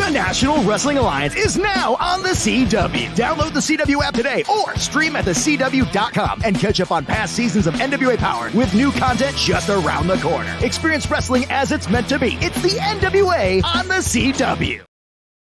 The National Wrestling Alliance is now on the CW. Download the CW app today or stream at thecw.com and catch up on past seasons of NWA Power with new content just around the corner. Experience wrestling as it's meant to be. It's the NWA on the CW.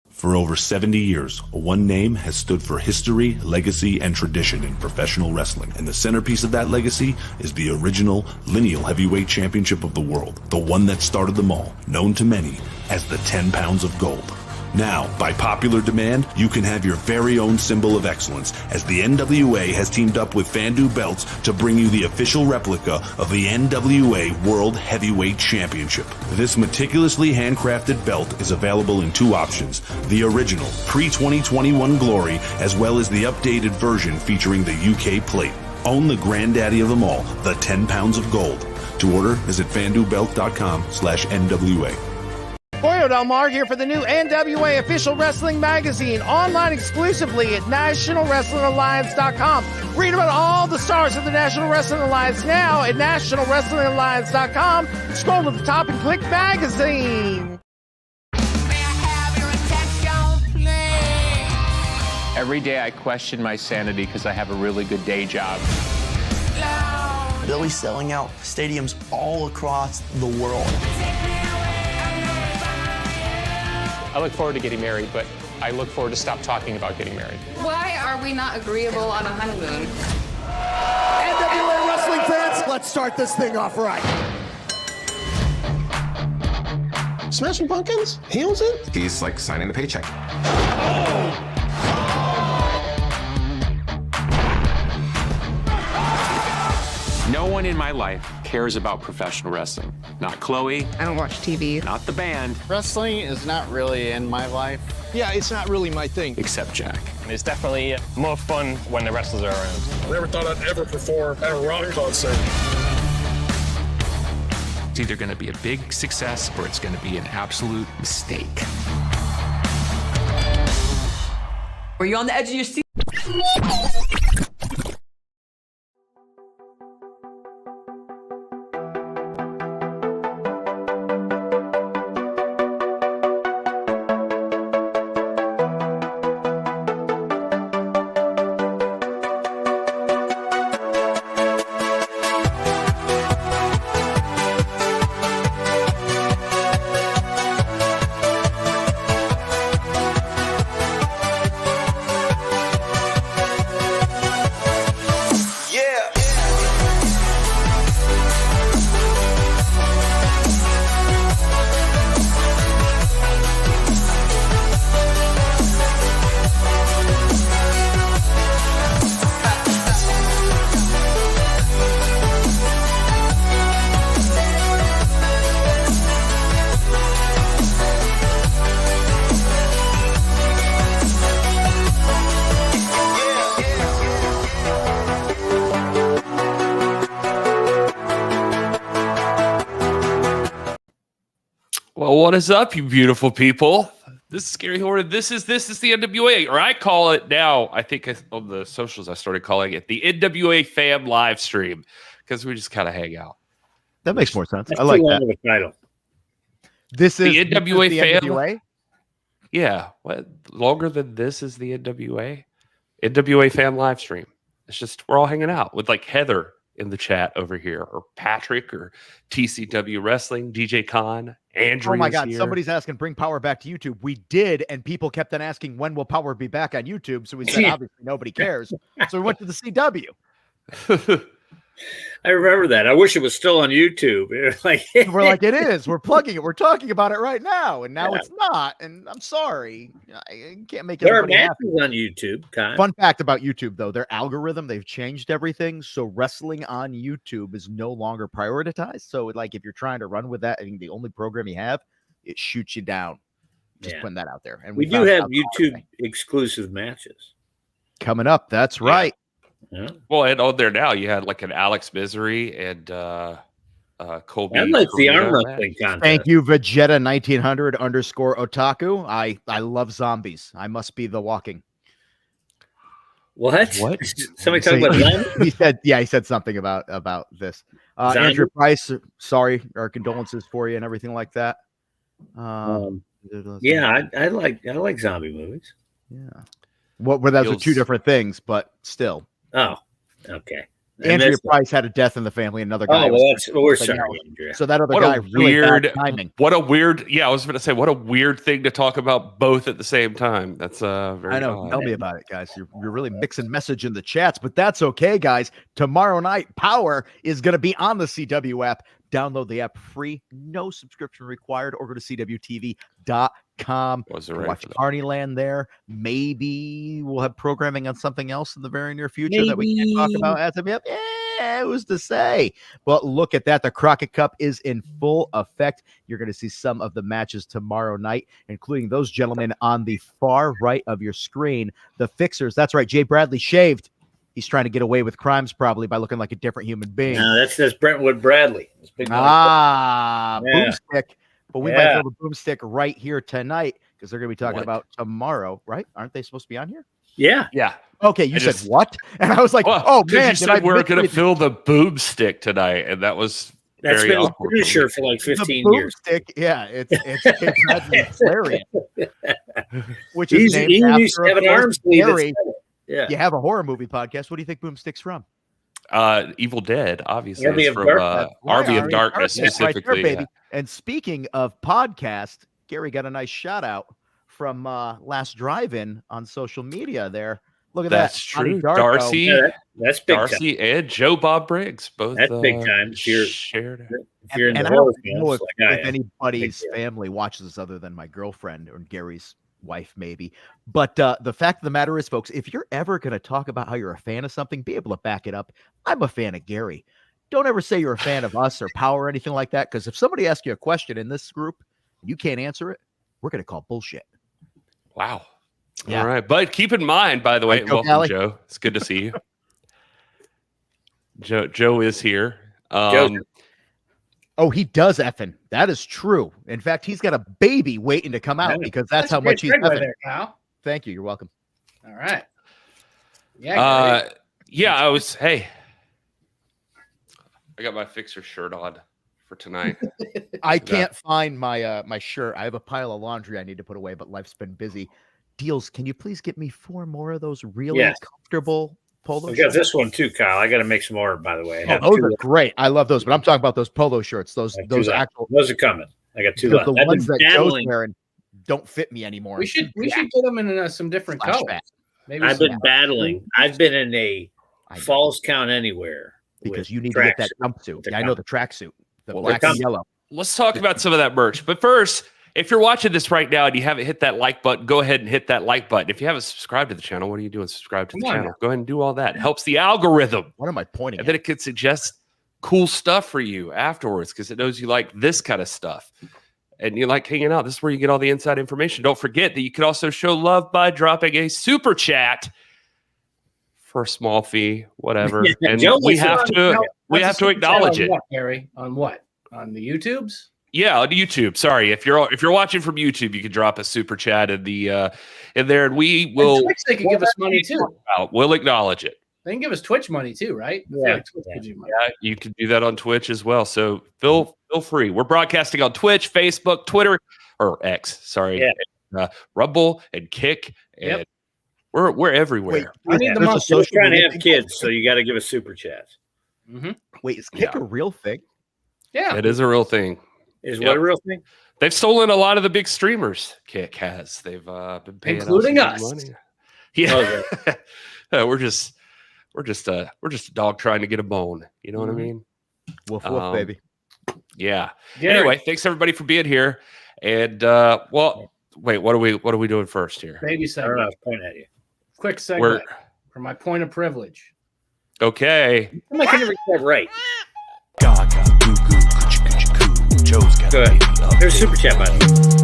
For over 70 years, one name has stood for history, legacy, and tradition in professional wrestling. And the centerpiece of that legacy is the original lineal heavyweight championship of the world, the one that started them all, known to many as the 10 pounds of gold. Now, by popular demand, you can have your very own symbol of excellence, as the NWA has teamed up with Fandu Belts to bring you the official replica of the NWA World Heavyweight Championship. This meticulously handcrafted belt is available in two options: the original pre-2021 Glory, as well as the updated version featuring the UK plate. Own the granddaddy of them all, the 10 pounds of gold. To order, visit fandubelt.com/NWA. Boyo Del Mar here for the new NWA Official Wrestling Magazine, online exclusively at NationalWrestlingAlliance.com. Read about all the stars of the National Wrestling Alliance now at NationalWrestlingAlliance.com. Scroll to the top and click Magazine. Every day I question my sanity because I have a really good day job. Billy's selling out stadiums all across the world. I look forward to getting married, but I look forward to stop talking about getting married. Why are we not agreeable on a honeymoon? NWA wrestling fans, let's start this thing off right. Smashing Pumpkins? He owns it? He's like signing the paycheck. No one in my life cares about professional wrestling. Not Chloe. I don't watch TV. Not the band. Wrestling is not really in my life. Yeah, it's not really my thing. Except Jack. It's definitely more fun when the wrestlers are around. I never thought I'd ever perform at a rock concert. It's either going to be a big success or it's going to be an absolute mistake. Were you on the edge of your seat? Well, what is up, you beautiful people? This is Gary Horne. This is the NWA, or I call it now. I think on the socials I started calling it the NWAFam Livestream because we just kind of hang out. That makes more sense. That's I like too long that. of a title. This is the NWA the Fam. NWA? Yeah, what longer than this is the NWA NWAFam Livestream. It's just we're all hanging out with like Heather in the chat over here, or Patrick, or TCW Wrestling, DJ Khan, Andrew. Oh my God, somebody's asking, bring Power back to YouTube. We did, and people kept on asking, when will Power be back on YouTube? So we said, obviously, nobody cares. So we went to the CW. I remember that. I wish it was still on YouTube. We're like, it is. We're plugging it. We're talking about it right now, and now it's not. And I'm sorry, I can't make it. There are matches on YouTube. Fun fact about YouTube, though, their algorithm, they've changed everything. So wrestling on YouTube is no longer prioritized. So like, if you're trying to run with that, I think the only program you have, it shoots you down. Just putting that out there. And we do have YouTube exclusive matches coming up. That's right. Yeah. Well, and on there now you had like an Alex Misery and Colby. And like the arm wrestling contest. Thank you, Vegeta 1900 _ Otaku. I love zombies. I must be the walking. What? Somebody talking about Len? He said something about this. Andrew Price, sorry, our condolences for you and everything like that. No, Yeah, I like zombie movies. Yeah. Well, those are two different things, but still. Oh, okay. Andrea Price had a death in the family. Another guy. We're sorry, Andrea. So that other What guy a really weird bad timing. What a weird. Yeah, I was going to say, what a weird thing to talk about both at the same time. That's very. I know. odd. Tell me about it, guys. You're really mixing message in the chats, but that's okay, guys. Tomorrow night, Power is going to be on the CW app. Download the app free, no subscription required, or go to cwtv.com. Watch Carneyland there. Maybe we'll have programming on something else in the very near future that we can't talk about as of yet. Who's to say? But look at that. The Crockett Cup is in full effect. You're going to see some of the matches tomorrow night, including those gentlemen on the far right of your screen. The Fixers. That's right. Jay Bradley shaved. He's trying to get away with crimes probably by looking like a different human being. No, that's Brentwood Bradley. Boomstick. But we might throw the boomstick right here tonight because they're going to be talking about tomorrow, right? Aren't they supposed to be on here? Yeah. Yeah. Okay, you said what? And I was like, well, oh, man. You said we're going to fill the boomstick tonight, and that's very been awkward. a finisher for like 15 years. Boomstick, yeah. It's hilarious. Which is named he after, used to have an arm sleeve. Yeah. You have a horror movie podcast. What do you think Boomstick's from? Evil Dead, obviously. Army It's of from Darkness. Army of Darkness, specifically. Right there, baby. And speaking of podcast, Gary got a nice shout out from last drive-in on social media there. Look at that. That's true. Darcy, that's big Darcy time. and Joe Bob Briggs both. That's big time. If you're in and the I don't horror know films, if anybody's family watches this other than my girlfriend or Gary's wife, maybe. But the fact of the matter is, folks, if you're ever going to talk about how you're a fan of something, be able to back it up. I'm a fan of Gary. Don't ever say you're a fan of us or Power or anything like that, because if somebody asks you a question in this group, you can't answer it, we're going to call bullshit. Wow. Yeah. All right. But keep in mind, by the way, welcome, Galli. Joe. It's good to see you. Joe is here. Oh, he does effing. That is true. In fact, he's got a baby waiting to come out because that's how much he's effing. There, Kyle. Thank you. You're welcome. All right. Yeah. Hey, I got my Fixer shirt on for tonight. I can't find my my shirt. I have a pile of laundry I need to put away, but life's been busy. Dealz, can you please get me 4 more of those really comfortable polo shirts? I got this one too, Kyle. I got to make some more, by the way. Those are great. I love those, but I'm talking about those polo shirts. Those actual. Those are coming. I got 2 left. The ones that Joe's wearing don't fit me anymore. We should get them in some different colors. Maybe I've been battling. I've been in a Falls Count Anywhere because you need to get that jumpsuit. Yeah, I know the tracksuit, the black and yellow. Let's talk about some of that merch. But first, if you're watching this right now and you haven't hit that like button, go ahead and hit that like button. If you haven't subscribed to the channel, what are you doing? Subscribe to the channel. Go ahead and do all that. It helps the algorithm. What am I pointing and then it can suggest cool stuff for you afterwards because it knows you like this kind of stuff and you like hanging out. This is where you get all the inside information. Don't forget that you can also show love by dropping a super chat for a small fee, whatever. And we have to acknowledge it. Gary, on what? On the YouTubes? Yeah, on YouTube. Sorry, if you're watching from YouTube, you can drop a super chat in the in there, and we will. Twitch, they can give us money too. We'll acknowledge it. They can give us Twitch money too, right? Yeah, you can do that on Twitch as well. So feel free. We're broadcasting on Twitch, Facebook, Twitter, or X. Sorry, Rumble and Kick, and we're everywhere. Wait, we're trying to have kids, so you got to give us super chats. Mm-hmm. Wait, is Kick a real thing? Yeah, it is a real thing. Is what a real thing? They've stolen a lot of the big streamers. Kick has. They've been paying, including us. Money. Yeah, we're just a dog trying to get a bone. You know what I mean? Woof woof, baby. Yeah. Gary. Anyway, thanks everybody for being here. And wait, what are we doing first here? Baby segment. I don't know, point at you. Quick segment for my point of privilege. Okay. I can never get that right. Gaga, goo goo, coochie coochie coo. Joe's got Go a ahead. baby update. There's super chat, by the way.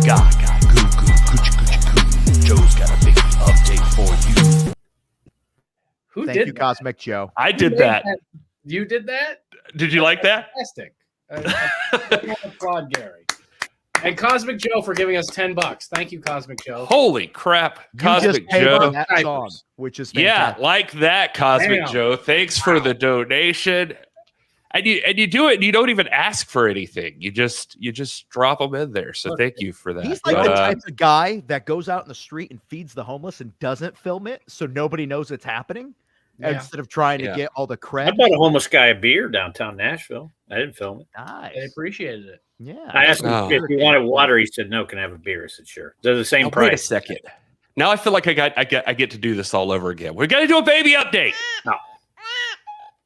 Gaga, goo goo, coochie coochie coo. Joe's got a big update for you. Who Thank did you, that? Cosmic Joe. I did that. You did that? Did you like that? Fantastic. Applaud Gary. And Cosmic Joe for giving us $10. Thank you, Cosmic Joe. Holy crap, Cosmic you just paid Joe. on that song, which is fantastic. Yeah, like that, Cosmic Joe. Thanks for the donation. And you do it, and you don't even ask for anything. You just drop them in there. So thank you for that. He's like the type of guy that goes out in the street and feeds the homeless and doesn't film it, so nobody knows it's happening. Instead of trying to get all the credit. I bought a homeless guy a beer downtown Nashville. I didn't film it. Nice. I appreciated it. Yeah. I asked him if he wanted water. He said, "No, can I have a beer?" I said, "Sure." They're the same price. Wait a second. Now I feel like I get to do this all over again. We're gonna do a baby update. No.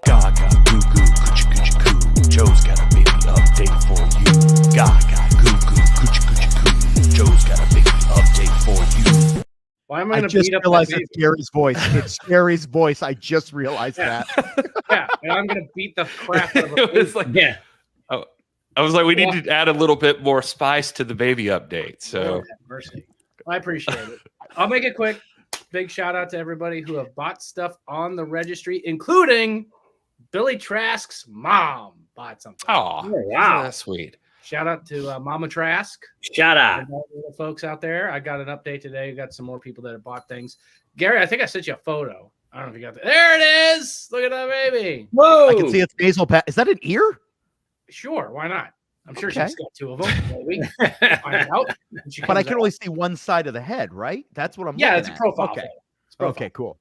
Gaga, goo goo, coochie coochie coo. Joe's got a baby update for you. Gaga, goo goo, coochie coochie coo. Joe's got a baby update for you. Why am I going to just beat up realized that it's Gary's voice. It's Gary's voice. I just realized that. Yeah, and I'm going to beat the crap out of a It was like, Yeah. oh, I was like, we need to add a little bit more spice to the baby update. So Lord have mercy. I appreciate it. I'll make it quick. Big shout out to everybody who have bought stuff on the registry, including Billy Trask's mom bought something. oh wow. that's sweet. Shout out to Mama Trask. Shout out. And all the folks out there. I got an update today. Got some more people that have bought things. Gary, I think I sent you a photo. I don't know if you got that. There it is. Look at that baby. Whoa. I can see its nasal patch. Is that an ear? Sure, why not? I'm sure Okay. she's got two of them. Maybe. Find out. when she But I comes can out. only see one side of the head, right? That's what I'm Yeah, looking it's a at. profile. Okay. photo. It's a profile. Okay, cool.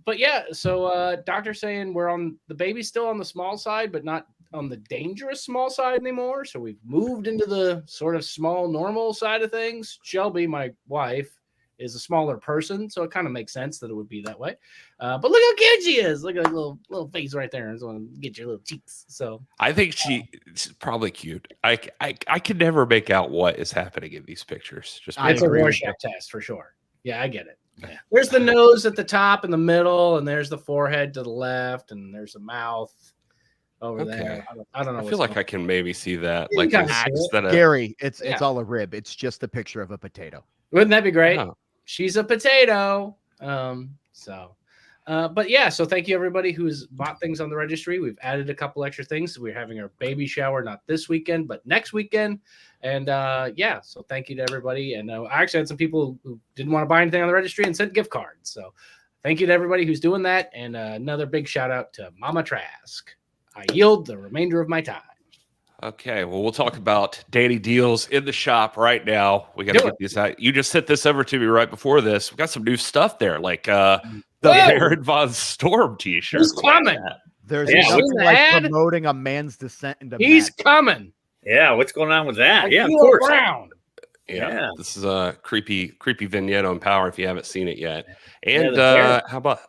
But yeah, so doctor's saying we're on the baby's still on the small side, but not on the dangerous small side anymore. So we've moved into the sort of small normal side of things. Shelby, my wife, is a smaller person, so it kind of makes sense that it would be that way. But look how cute she is. Look at that little face right there. I just want to get your little cheeks. So I think she's probably cute. I can never make out what is happening in these pictures. Just it's a Rorschach test for sure. Yeah, I get it. Yeah. There's the nose at the top in the middle, and there's the forehead to the left, and there's the mouth over there. I don't know. I feel like I can maybe see that. You Like can this- see it. that Gary, it's Yeah. all a rib. It's just a picture of a potato. Wouldn't that be great? Oh. She's a potato. But yeah, so thank you everybody who's bought things on the registry. We've added a couple extra things. We're having our baby shower not this weekend, but next weekend. And yeah, so thank you to everybody. And I actually had some people who didn't want to buy anything on the registry and sent gift cards. So thank you to everybody who's doing that. And another big shout out to Mama Trask. I yield the remainder of my time. Okay, well, we'll talk about Danny Dealz in the shop right now. We got to get these out. You just sent this over to me right before this. We got some new stuff there, like the Baron Von Storm t-shirt. He's coming. There's Yeah. nothing Who's like that? promoting a man's descent into He's madness. coming. Yeah, what's going on with that? Like Yeah, of Hero course. Brown. Yeah, this is a creepy vignette on Power if you haven't seen it yet. And the how about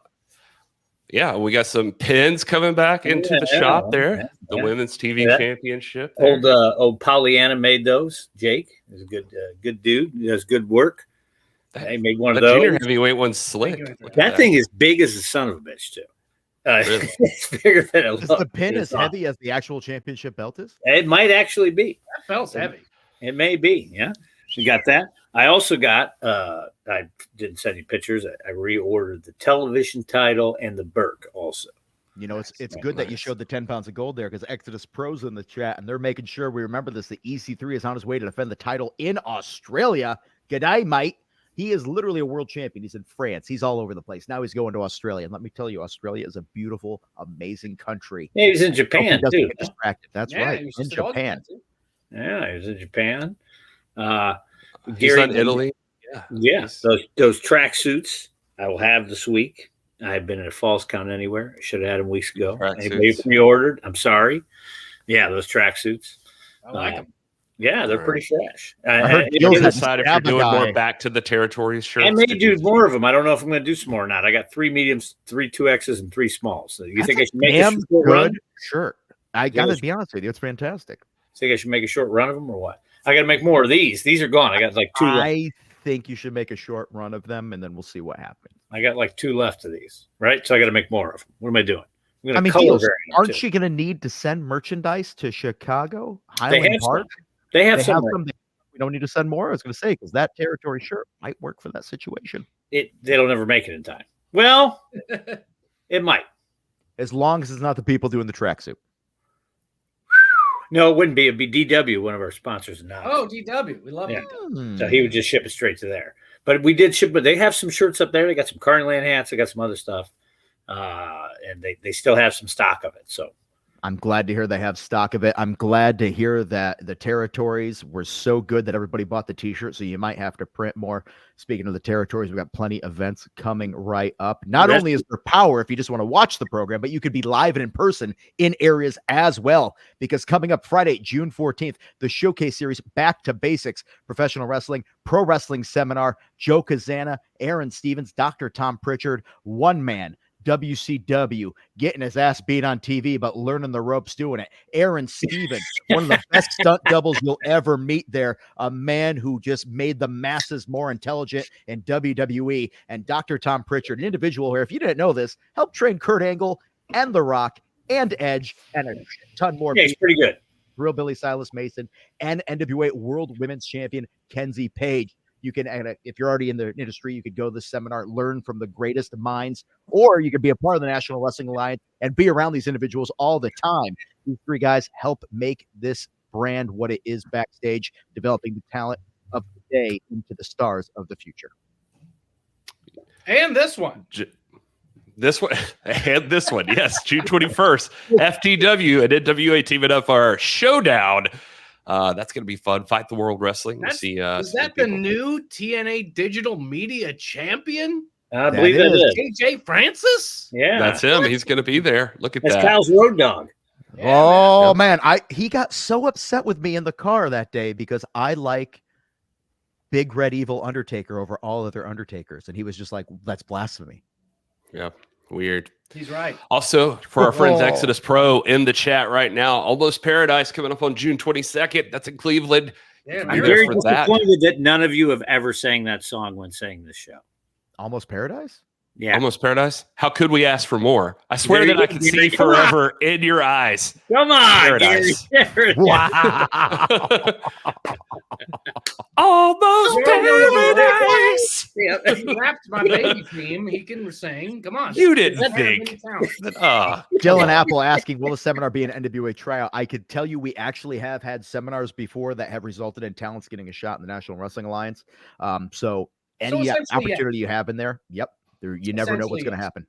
we got some pins coming back into the shop there. Yeah, The yeah. Women's TV Yeah. Championship. there. Old Pollyanna made those. Jake is a good dude. He does good work. He made one of The junior those. heavyweight one's slick. Look at That thing is big as the son of a bitch too. Really? It's bigger than it Is looks. the pin It's as heavy as the actual championship belt is? It might actually be. That felt heavy. It may be. Yeah, you got that. I also got. I didn't send you pictures. I reordered the television title and the Burke also. You know, it's good that you Nice. showed the 10 pounds of gold there because Exodus Pro's in the chat and they're making sure we remember this. The EC3 is on his way to defend the title in Australia. G'day, mate. He is literally a world champion. He's in France. He's all over the place. Now he's going to Australia. And let me tell you, Australia is a beautiful, amazing country. Yeah, he was in Hope he Japan doesn't too. get distracted. That's Yeah, right. he was In just a dog Japan. fan, too. Yeah, he was in Japan. He's Gary- on Italy. Yeah, those track suits I will have this week. I've been at a false count anywhere. I should have had them weeks ago. Track Anybody suits. pre-ordered? I'm sorry. Yeah, those track suits. I like him. Yeah, they're pretty fresh. I heard You Dealz can had decide if stab you're a doing more guy. back to the territories shirts. I may Did do you- more of them. I don't know if I'm going to do some more or not. I got 3 mediums, 3 2Xs, and 3 smalls. So you think I should make a Damn short run? good shirt. I got to be honest with you. It's fantastic. Think I should make a short run of them or what? I got to make more of these. These are gone. I got like 2 left. I think you should make a short run of them and then we'll see what happens. I got like 2 left of these, right? So I got to make more of them. What am I doing? I'm I going mean, to color Dealz, vary them, aren't too. you going to need to send merchandise to Chicago, They Highland have Park? some. They have They some. have some. We don't need to send more. I was going to say because that territory shirt might work for that situation. They'll never make it in time. Well, it might. As long as it's not the people doing the tracksuit. No, it wouldn't be. It'd be DW, one of our sponsors now. Oh, DW. We love Yeah. DW. So he would just ship it straight to there. But we did ship, but they have some shirts up there. They got some Carney Land hats. They got some other stuff. And they still have some stock of it. So I'm glad to hear they have stock of it. I'm glad to hear that the territories were so good that everybody bought the t-shirt, so you might have to print more. Speaking of the territories, we've got plenty of events coming right up. Not only is there power if you just want to watch the program, but you could be live and in person in areas as well, because coming up Friday, June 14th, the Showcase Series Back to Basics Professional Wrestling Pro Wrestling Seminar, Joe Kazana, Aaron Stevens, Dr. Tom Pritchard, one man, WCW, getting his ass beat on TV, but learning the ropes doing it. Aaron Stevens, one of the best stunt doubles you'll ever meet there. A man who just made the masses more intelligent in WWE. And Dr. Tom Pritchard, an individual here, if you didn't know this, helped train Kurt Angle and The Rock and Edge and a ton more. Yeah, he's pretty good. Real Billy Silas Mason and NWA World Women's Champion Kenzie Page. You can, if you're already in the industry, you could go to this seminar, learn from the greatest minds, or you could be a part of the National Wrestling Alliance and be around these individuals all the time. These three guys help make this brand what it is backstage, developing the talent of the day into the stars of the future. And this one. This one and this one, yes, June 21st, FTW and NWA teaming up for our showdown. That's going to be fun. Fight the World Wrestling. Is that the new TNA Digital Media Champion? I believe that is. AJ Francis? Yeah. That's him. He's going to be there. Look at that. That's Kyle's Road Dog. Yeah, man. He got so upset with me in the car that day because I like Big Red Evil Undertaker over all other Undertakers. And he was just like, that's blasphemy. Yeah. Weird. He's right. Also, for our friends Exodus Pro in the chat right now, Almost Paradise coming up on June 22nd. That's in Cleveland. Yeah, I'm very disappointed that none of you have ever sang that song when saying this show. Almost Paradise? Yeah. Almost Paradise? How could we ask for more? I swear that I can see forever in your eyes. Come on, Paradise. Wow. Almost Paradise. He rapped my baby theme. He can sing. Come on. You didn't think. Dylan Apple asking, will the seminar be an NWA tryout? I could tell you we actually have had seminars before that have resulted in talents getting a shot in the National Wrestling Alliance. So any opportunity you have in there, you never know what's going to happen.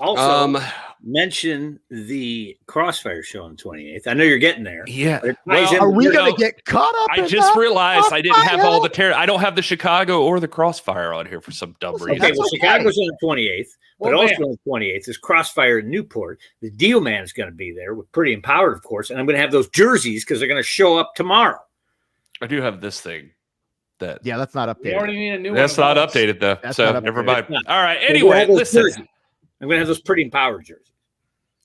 Also, mention the Crossfire show on the 28th. I know you're getting there. Yeah. Well, are we going to get caught up? I just realized I didn't have all the I don't have the Chicago or the Crossfire on here for some dumb reason. Okay, well, Chicago's on the 28th, but also on the 28th is Crossfire in Newport. The Deal Man is going to be there with Pretty Empowered, of course, and I'm going to have those jerseys because they're going to show up tomorrow. I do have this thing. That's not updated. We already need a new That's one. not updated though. That's so not never updated. mind. All right. Anyway, listen. I'm going to have those Pretty Empowered jerseys.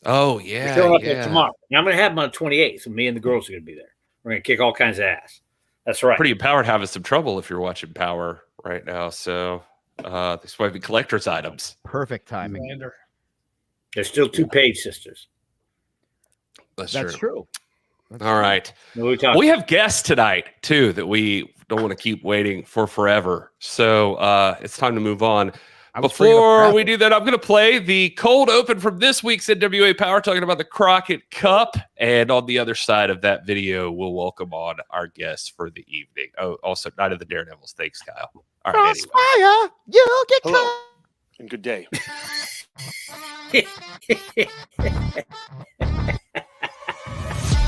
Oh yeah. They're up there tomorrow. And I'm going to have them on the 28th. So me and the girls are going to be there. We're going to kick all kinds of ass. That's right. Pretty Empowered having some trouble if you're watching Power right now. So this might be collector's items. Perfect timing. There's still two Page sisters. That's true. All right. We have guests tonight, too, that we don't want to keep waiting for forever. So it's time to move on. Before we do that, I'm going to play the cold open from this week's NWA Power, talking about the Crockett Cup. And on the other side of that video, we'll welcome on our guests for the evening. Oh, also, Night of the Daredevils. Thanks, Kyle. All right. Crossfire, you'll get caught. And good day.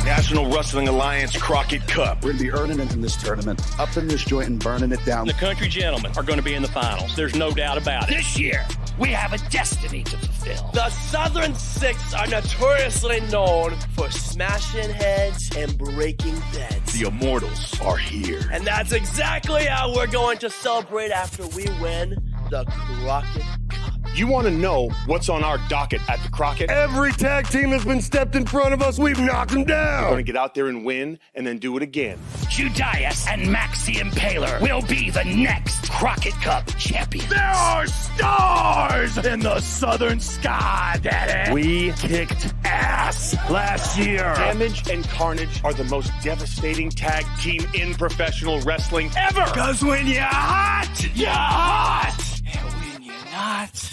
National Wrestling Alliance Crockett Cup. We're going to be earning it in this tournament, up in this joint and burning it down. The country gentlemen are going to be in the finals. There's no doubt about it. This year, we have a destiny to fulfill. The Southern Six are notoriously known for smashing heads and breaking beds. The Immortals are here. And that's exactly how we're going to celebrate after we win the Crockett Cup. You want to know what's on our docket at the Crockett? Every tag team that's been stepped in front of us, we've knocked them down. We're going to get out there and win, and then do it again. Judias and Maxi Impaler will be the next Crockett Cup champions. There are stars in the southern sky, Daddy. We kicked ass last year. Damage and Carnage are the most devastating tag team in professional wrestling ever. Because when you're hot, you're hot. And when you're not...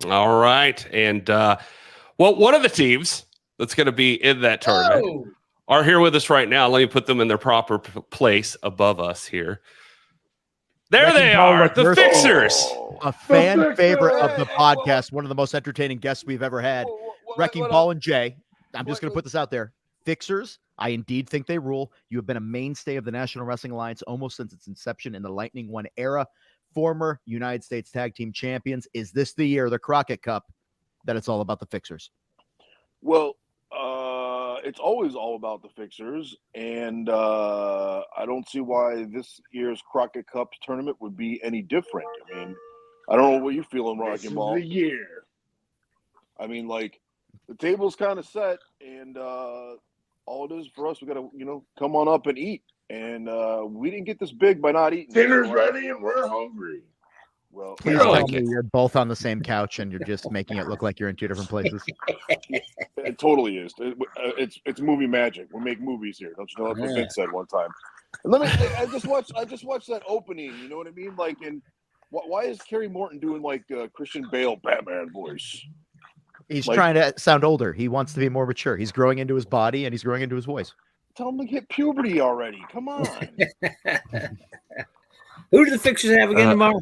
All right. And, one of the teams that's going to be in that tournament are here with us right now. Let me put them in their proper place above us here. There they are, the Fixers. A fan favorite of the podcast, one of the most entertaining guests we've ever had. Wrecking Ball and Jay. I'm just going to put this out there. Fixers, I indeed think they rule. You have been a mainstay of the National Wrestling Alliance almost since its inception in the Lightning One era. Former United States Tag Team Champions. Is this the year, the Crockett Cup, that it's all about the Fixers? Well, it's always all about the Fixers, and I don't see why this year's Crockett Cup tournament would be any different. I mean, I don't know what you're feeling, Rocking Ball. This is the year. I mean, like, the table's kind of set, and all it is for us, we got to, come on up and eat. And we didn't get this big by not eating. Dinner's ready, and we're hungry. Well, please tell me you're both on the same couch and you're just making it look like you're in two different places. It totally is. It's movie magic. We make movies here. Don't you know? That's what Vince said one time. And I just watched that opening. You know what I mean? Like, and why is Kerry Morton doing like Christian Bale Batman voice? He's trying to sound older. He wants to be more mature. He's growing into his body and he's growing into his voice. Tell him to hit puberty already. Come on. Who do the Fixers have again tomorrow?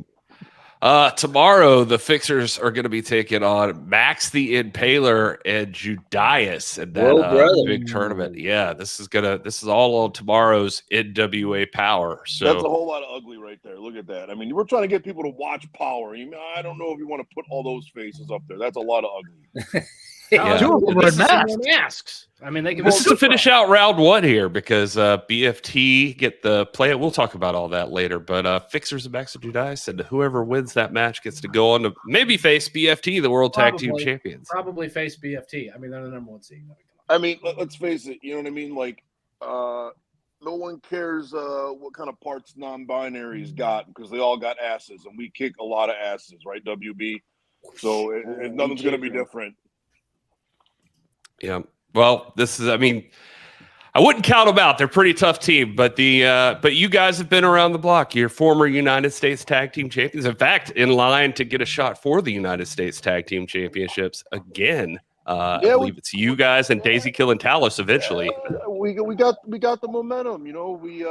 Tomorrow, the Fixers are going to be taking on Max the Impaler and Judias in that big tournament. Yeah, this is all on tomorrow's NWA Power. So that's a whole lot of ugly right there. Look at that. I mean, we're trying to get people to watch Power. I don't know if you want to put all those faces up there. That's a lot of ugly. Yeah. Two of them are in masks. I mean, they can. This is to finish out round one here because BFT get the play. We'll talk about all that later. But Fixers and Max and Judias, and whoever wins that match gets to go on to maybe face BFT, the World Tag Team Champions. Probably face BFT. I mean, they're the number one seed. I mean, let's face it. You know what I mean? Like, no one cares what kind of parts non-binaries got because they all got asses, and we kick a lot of asses, right? WB. So nothing's going to be different. Yeah. Well, this is, I mean, I wouldn't count them out. They're a pretty tough team, but but you guys have been around the block. You're former United States Tag Team Champions. In fact, in line to get a shot for the United States Tag Team Championships again. I believe it's you guys and Daisy Kill and Talos eventually. We got the momentum, we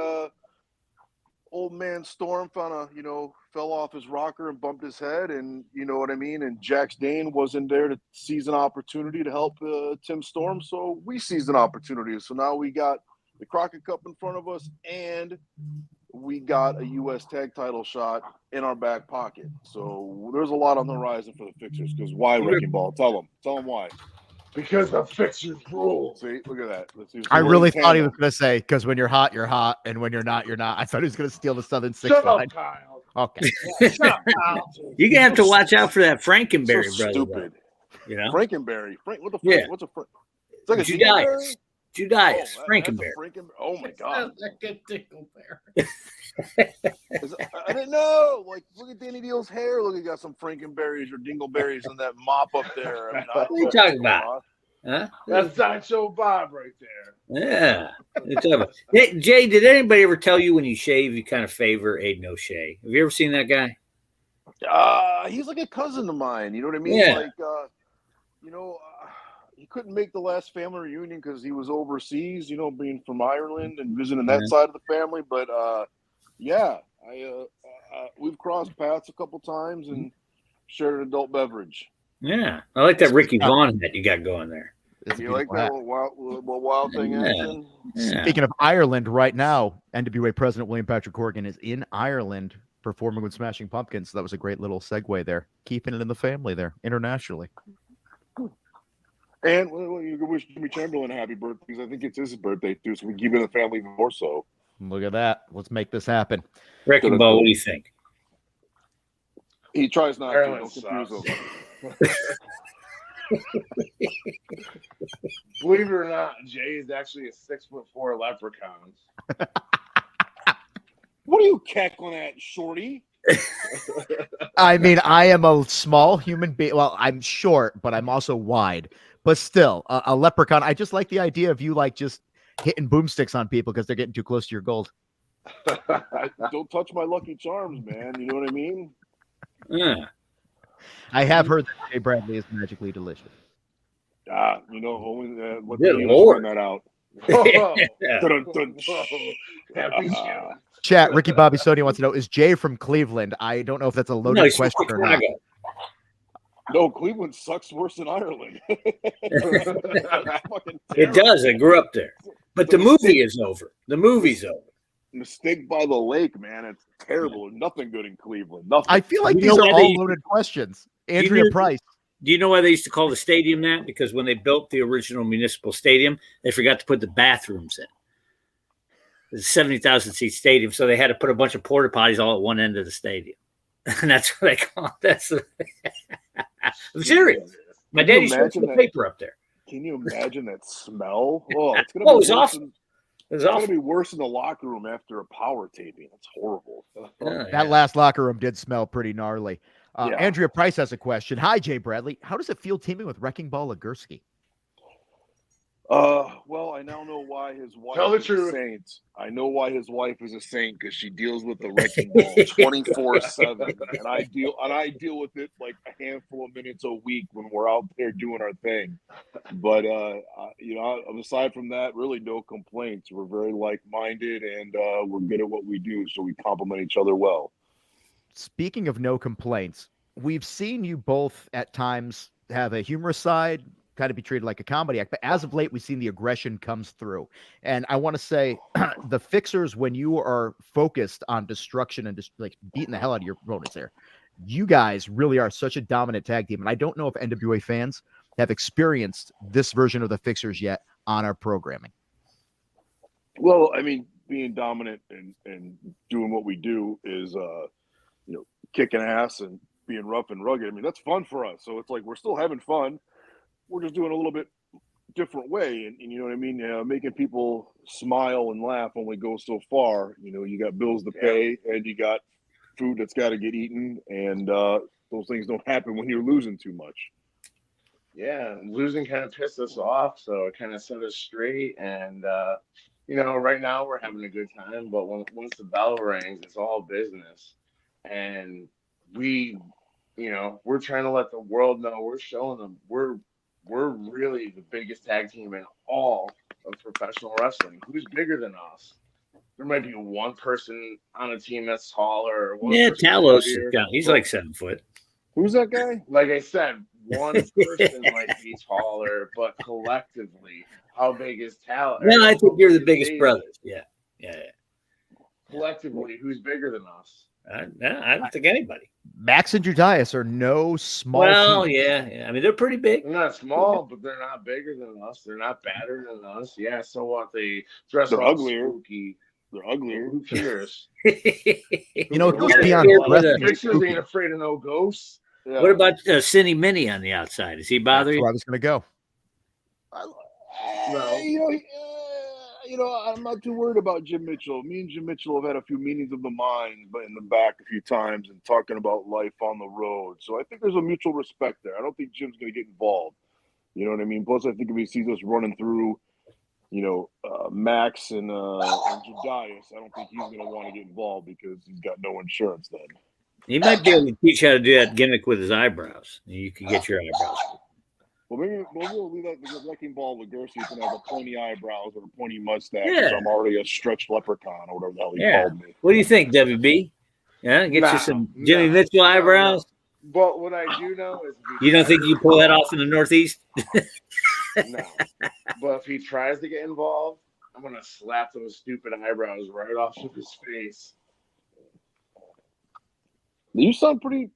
old man Storm fell off his rocker and bumped his head, and you know what I mean. And Jax Dane wasn't there to seize an opportunity to help Tim Storm, so we seized an opportunity. So now we got the Crockett Cup in front of us, and we got a U.S. tag title shot in our back pocket. So there's a lot on the horizon for the Fixers. Because why, Wrecking Ball? Tell them why. Because the Fixers rule. See, look at that. I really thought he was going to say, because when you're hot, and when you're not, you're not. I thought he was going to steal the Southern Six line. Kyle. Okay. Shut up, Kyle. You're going to have to watch out for that Frankenberry, so brother. Stupid. Frankenberry. What the fuck? Yeah. What's a Frank? It's like a Judias. Frankenberry. Oh, my God. Like a Dingleberry. I didn't know. Like, look at Danny Dealz' hair. Look, he got some Frankenberries or Dingleberries in that mop up there. I mean, what are you talking about? Huh? That's Sideshow Bob right there. Yeah. Hey, Jay, did anybody ever tell you when you shave, you kind of favor Aiden O'Shea? Have you ever seen that guy? He's like a cousin of mine. You know what I mean? Yeah. Like, he couldn't make the last family reunion because he was overseas, being from Ireland and visiting that side of the family. But, we've crossed paths a couple times and shared an adult beverage. Yeah. I like that Ricky Vaughn that you got going there. You like that little wild thing action? Yeah. Speaking of Ireland, right now, NWA President William Patrick Corgan is in Ireland performing with Smashing Pumpkins. So that was a great little segue there. Keeping it in the family there, internationally. And you can wish Jimmy Chamberlain a happy birthday because I think it's his birthday too, so we keep it in the family more so. Look at that. Let's make this happen. Wrecking Ball, what do you think? He tries not to. Don't confuse him. Believe it or not, Jay is actually a 6'4" leprechaun. What are you cackling at, Shorty? I mean, I am a small human being. Well, I'm short, but I'm also wide. But still, a leprechaun. I just like the idea of you just hitting boomsticks on people because they're getting too close to your gold. Don't touch my Lucky Charms, man. You know what I mean? Yeah. I have heard that Jay Bradley is magically delicious. Only let Good the Lord. find that out. Whoa. Dun-dun-dun. Whoa. Chat, Ricky Bobby Sonia wants to know, is Jay from Cleveland? I don't know if that's a loaded he's from question or not. Chicago. No, Cleveland sucks worse than Ireland. It does. I grew up there. But the movie is over. The movie's over. Mistake by the lake, man. It's terrible. Nothing good in Cleveland. Nothing. I feel like You these know are why all they- loaded questions. Do you Andrea know- Price. Do you know why they used to call the stadium that? Because when they built the original municipal stadium, they forgot to put the bathrooms in. It's a 70,000 seat stadium, so they had to put a bunch of porta potties all at one end of the stadium. And that's what they call it. That's I'm serious. My dad used to put the paper up there. Can you imagine that smell? Oh, it's gonna Oh, it be was worse awful. than- It was It's gonna awful. be worse in the locker room after a power taping. It's horrible. That last locker room did smell pretty gnarly. Yeah. Andrea Price has a question. Hi, Jay Bradley. How does it feel teaming with Wrecking Ball Legursky? Well, I now know why his wife Tell the is truth. a saint. I know why his wife is a saint, because she deals with the wrecking ball 24/7, and I deal with it like a handful of minutes a week when we're out there doing our thing. But aside from that, really no complaints. We're very like-minded, and we're good at what we do, so we complement each other well. Speaking of no complaints, we've seen you both at times have a humorous side, kind of be treated like a comedy act, but as of late, we've seen the aggression comes through. And I want to say the Fixers, when you are focused on destruction and just like beating the hell out of your opponents there, you guys really are such a dominant tag team. And I don't know if NWA fans have experienced this version of the Fixers yet on our programming. Well, I mean, being dominant and doing what we do is, kicking ass and being rough and rugged. I mean, that's fun for us. So it's like we're still having fun. We're just doing a little bit different way, and you know what I mean. Making people smile and laugh only goes so far. You got bills to pay, and you got food that's got to get eaten, and those things don't happen when you're losing too much. Yeah, losing kind of pissed us off, so it kind of set us straight. And right now we're having a good time, but once the bell rings, it's all business. And we're trying to let the world know, we're showing them we're really the biggest tag team in all of professional wrestling. Who's bigger than us? There might be one person on a team that's taller. Yeah, Talos. He's like 7 foot. Who's that guy? Like I said, one person might be taller, but collectively, how big is Talos? No, I think you're the biggest brother. Yeah. Collectively, who's bigger than us? I don't think anybody. Max and Judias are no small. Well, feat. yeah. I mean, they're pretty big. They're not small, but they're not bigger than us. They're not badder than us. Yeah, so what? They dress They're all uglier. spooky. They're uglier. Who cares? It goes beyond wrestling. Fixers ain't afraid of no ghosts. Yeah. What about Cindy Minnie on the outside? Does he bother That's you? where I was going to go. I'm not too worried about Jim Mitchell. Me and Jim Mitchell have had a few meetings of the mind, but in the back a few times, and talking about life on the road. So I think there's a mutual respect there. I don't think Jim's going to get involved. You know what I mean? Plus, I think if he sees us running through, Max and Judias, I don't think he's going to want to get involved because he's got no insurance then. He might be able to teach you how to do that gimmick with his eyebrows. You can get your eyebrows. Well, maybe we'll leave that the wrecking ball with Legursky can have a pointy eyebrows or a pointy mustache. Yeah. I'm already a stretched leprechaun or whatever the hell he Yeah. called me. What do you think, WB? Yeah, get you some Jimmy Mitchell eyebrows. But what I do know is, You don't think you pull that off in the Northeast? no. But if he tries to get involved, I'm gonna slap those stupid eyebrows right off of his face. You sound pretty,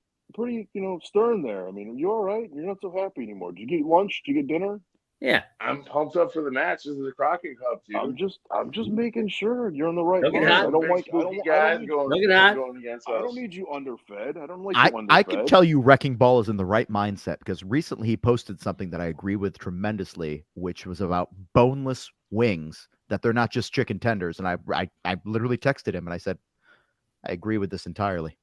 stern there. I mean, are you all right? You're not so happy anymore. Did you get lunch? Did you get dinner? Yeah. I'm pumped up for the match. This is the Crockett Cup, dude. I'm just making sure you're in the right Don't get mind. hot. I don't like guys I going against us. don't need you underfed. I don't like you underfed. I can tell you Wrecking Ball is in the right mindset because recently he posted something that I agree with tremendously, which was about boneless wings, that they're not just chicken tenders. And I literally texted him and I said, I agree with this entirely.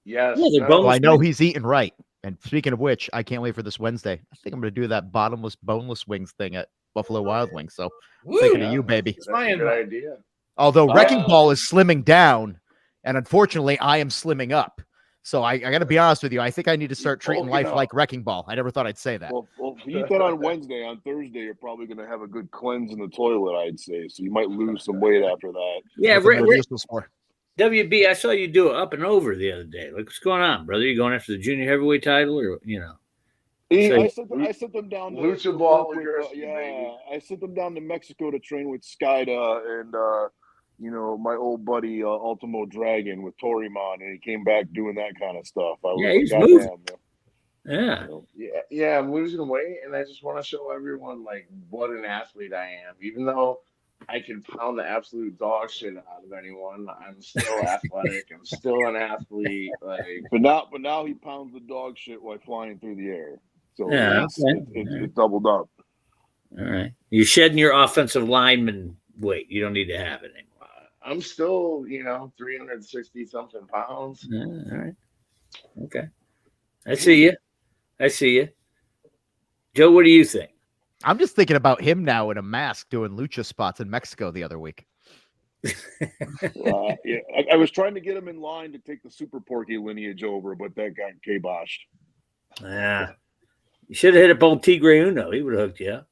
Yes. Yeah, they're Well, boneless I know wings. he's eating right. And speaking of which, I can't wait for this Wednesday. I think I'm going to do that bottomless, boneless wings thing at Buffalo Wild Wings. So thinking of you, baby. That's a good idea. Although Wrecking Ball is slimming down, and unfortunately, I am slimming up. So I got to be honest with you. I think I need to start treating life like Wrecking Ball. I never thought I'd say that. Well, if you eat that on Wednesday, on Thursday, you're probably going to have a good cleanse in the toilet, I'd say. So you might lose some weight after that. Yeah, WB, I saw you do it up and over the other day. Like, what's going on, brother? You going after the junior heavyweight title, or I sent them down to Lucha Ball. I sent them down to Mexico to train with Skyda and my old buddy Ultimo Dragon with Toriman, and he came back doing that kind of stuff. He's moving. Yeah, I'm losing weight, and I just want to show everyone like what an athlete I am. Even though I can pound the absolute dog shit out of anyone, I'm still athletic. I'm still an athlete. Like, but now he pounds the dog shit while flying through the air. So it's doubled up. All right, you're shedding your offensive lineman weight. You don't need to have it anymore. I'm still, 360 something pounds. All right. Okay. I see you. Joe, what do you think? I'm just thinking about him now in a mask doing lucha spots in Mexico the other week. I was trying to get him in line to take the Super Porky lineage over, but that got kiboshed. Yeah. You should have hit up old Tigre Uno. He would have hooked you up.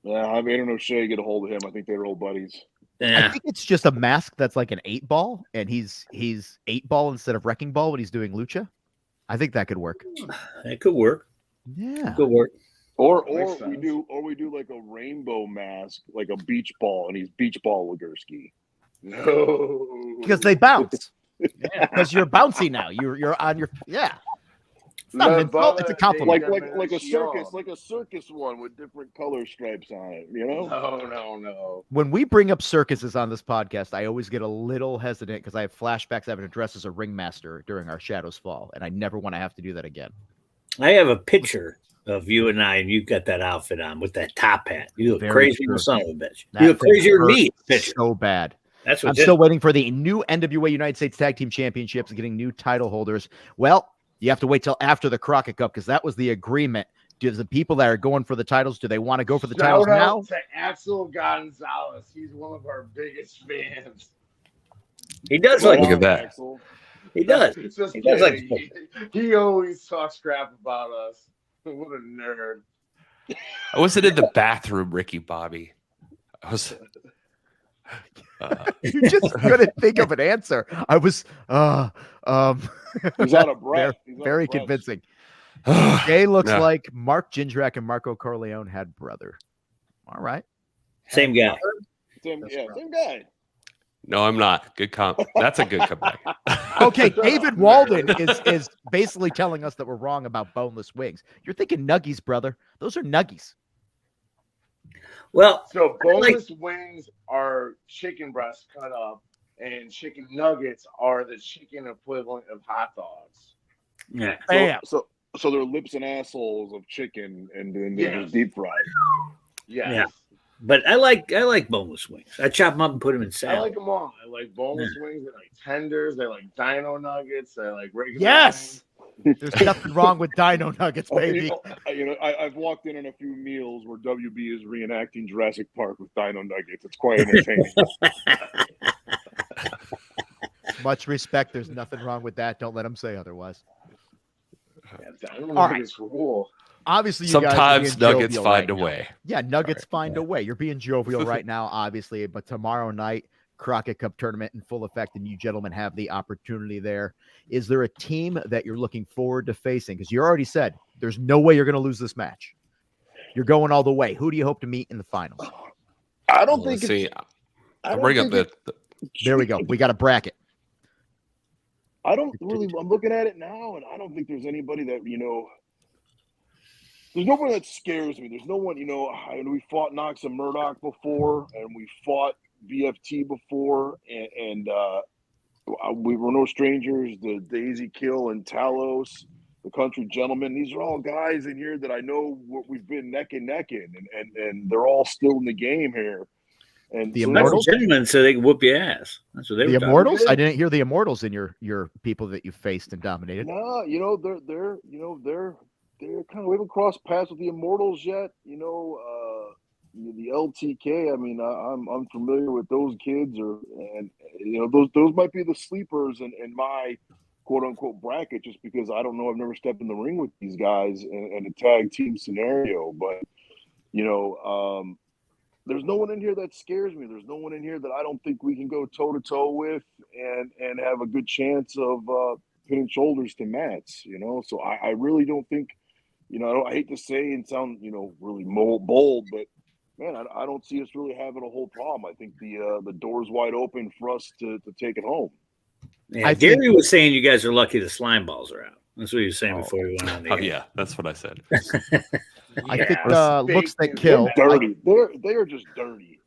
Yeah, I don't know Shay get a hold of him. I think they're old buddies. Yeah. I think it's just a mask that's like an 8-ball, and he's 8-ball instead of Wrecking Ball when he's doing lucha. I think that could work. It could work. Yeah, it could work. Or we do like a rainbow mask, like a beach ball, and he's beach ball Legursky. No, because they bounce. Because you're bouncy now. You're on your It's not an insult, it's a compliment. Like a circus one with different color stripes on it, No. When we bring up circuses on this podcast, I always get a little hesitant because I have flashbacks having to dress as a ringmaster during our Shadows Fall, and I never want to have to do that again. I have a picture of you and I, and you got that outfit on with that top hat. You look crazy, son of a bitch. You look crazier than me. So bad. That's what I'm still waiting for the new NWA United States Tag Team Championships and getting new title holders. Well, you have to wait till after the Crockett Cup because that was the agreement. Do the people that are going for the titles, do they want to go for the titles now? Shout out to Axel Gonzalez. He's one of our biggest fans. He does like look at that. Axel. He does. He does like he always talks crap about us. What a nerd. I wasn't in the bathroom, Ricky Bobby. I was. You just couldn't think of an answer. I was. He's out of breath. Very convincing. Jay looks like Mark Jindrak and Marco Corleone had brother. All right. Same guy. Same guy. No, I'm not. Good comp. That's a good comeback. Okay, David Walden is basically telling us that we're wrong about boneless wings. You're thinking nuggies, brother. Those are nuggies. Well, so boneless wings are chicken breasts cut up, and chicken nuggets are the chicken equivalent of hot dogs. Yeah. So they're lips and assholes of chicken, and then they're deep fried. Yeah. But I like boneless wings. I chop them up and put them in salad. I like them all. I like boneless wings. I like tenders. I like dino nuggets. I like regular. Yes. There's nothing wrong with dino nuggets, baby. I've walked in on a few meals where WB is reenacting Jurassic Park with dino nuggets. It's quite entertaining. Much respect. There's nothing wrong with that. Don't let them say otherwise. Dino nuggets rule. Obviously, you sometimes guys nuggets find a way. Yeah, nuggets find a way. You're being jovial right now, obviously, but tomorrow night, Crockett Cup tournament in full effect, and you gentlemen have the opportunity there. Is there a team that you're looking forward to facing? Because you already said there's no way you're going to lose this match. You're going all the way. Who do you hope to meet in the finals? I don't think. There we go. We got a bracket. I'm looking at it now, and I don't think there's anybody that There's no one that scares me. There's no one, we fought Knox and Murdoch before, and we fought BFT before, and we were no strangers. The Daisy Kill and Talos, the Country Gentlemen. These are all guys in here that I know we've been neck and neck in, and they're all still in the game here. And the Immortals, gentlemen, so they can whoop your ass. That's what they were. The Immortals. I didn't hear the Immortals in your people that you faced and dominated. No, they're kind of, we haven't crossed paths with the Immortals yet. The LTK. I mean, I'm familiar with those kids, those might be the sleepers in my quote unquote bracket just because I don't know. I've never stepped in the ring with these guys in a tag team scenario, but there's no one in here that scares me. There's no one in here that I don't think we can go toe to toe with and have a good chance of pinning shoulders to mats. So I really don't think. I hate to say and sound really bold, but man, I don't see us really having a whole problem. I think the door's wide open for us to take it home. Yeah, Gary was saying you guys are lucky the slime balls are out. That's what he was saying before we went on the air. Yeah, that's what I said. I think looks that kill. They're dirty. They are just dirty.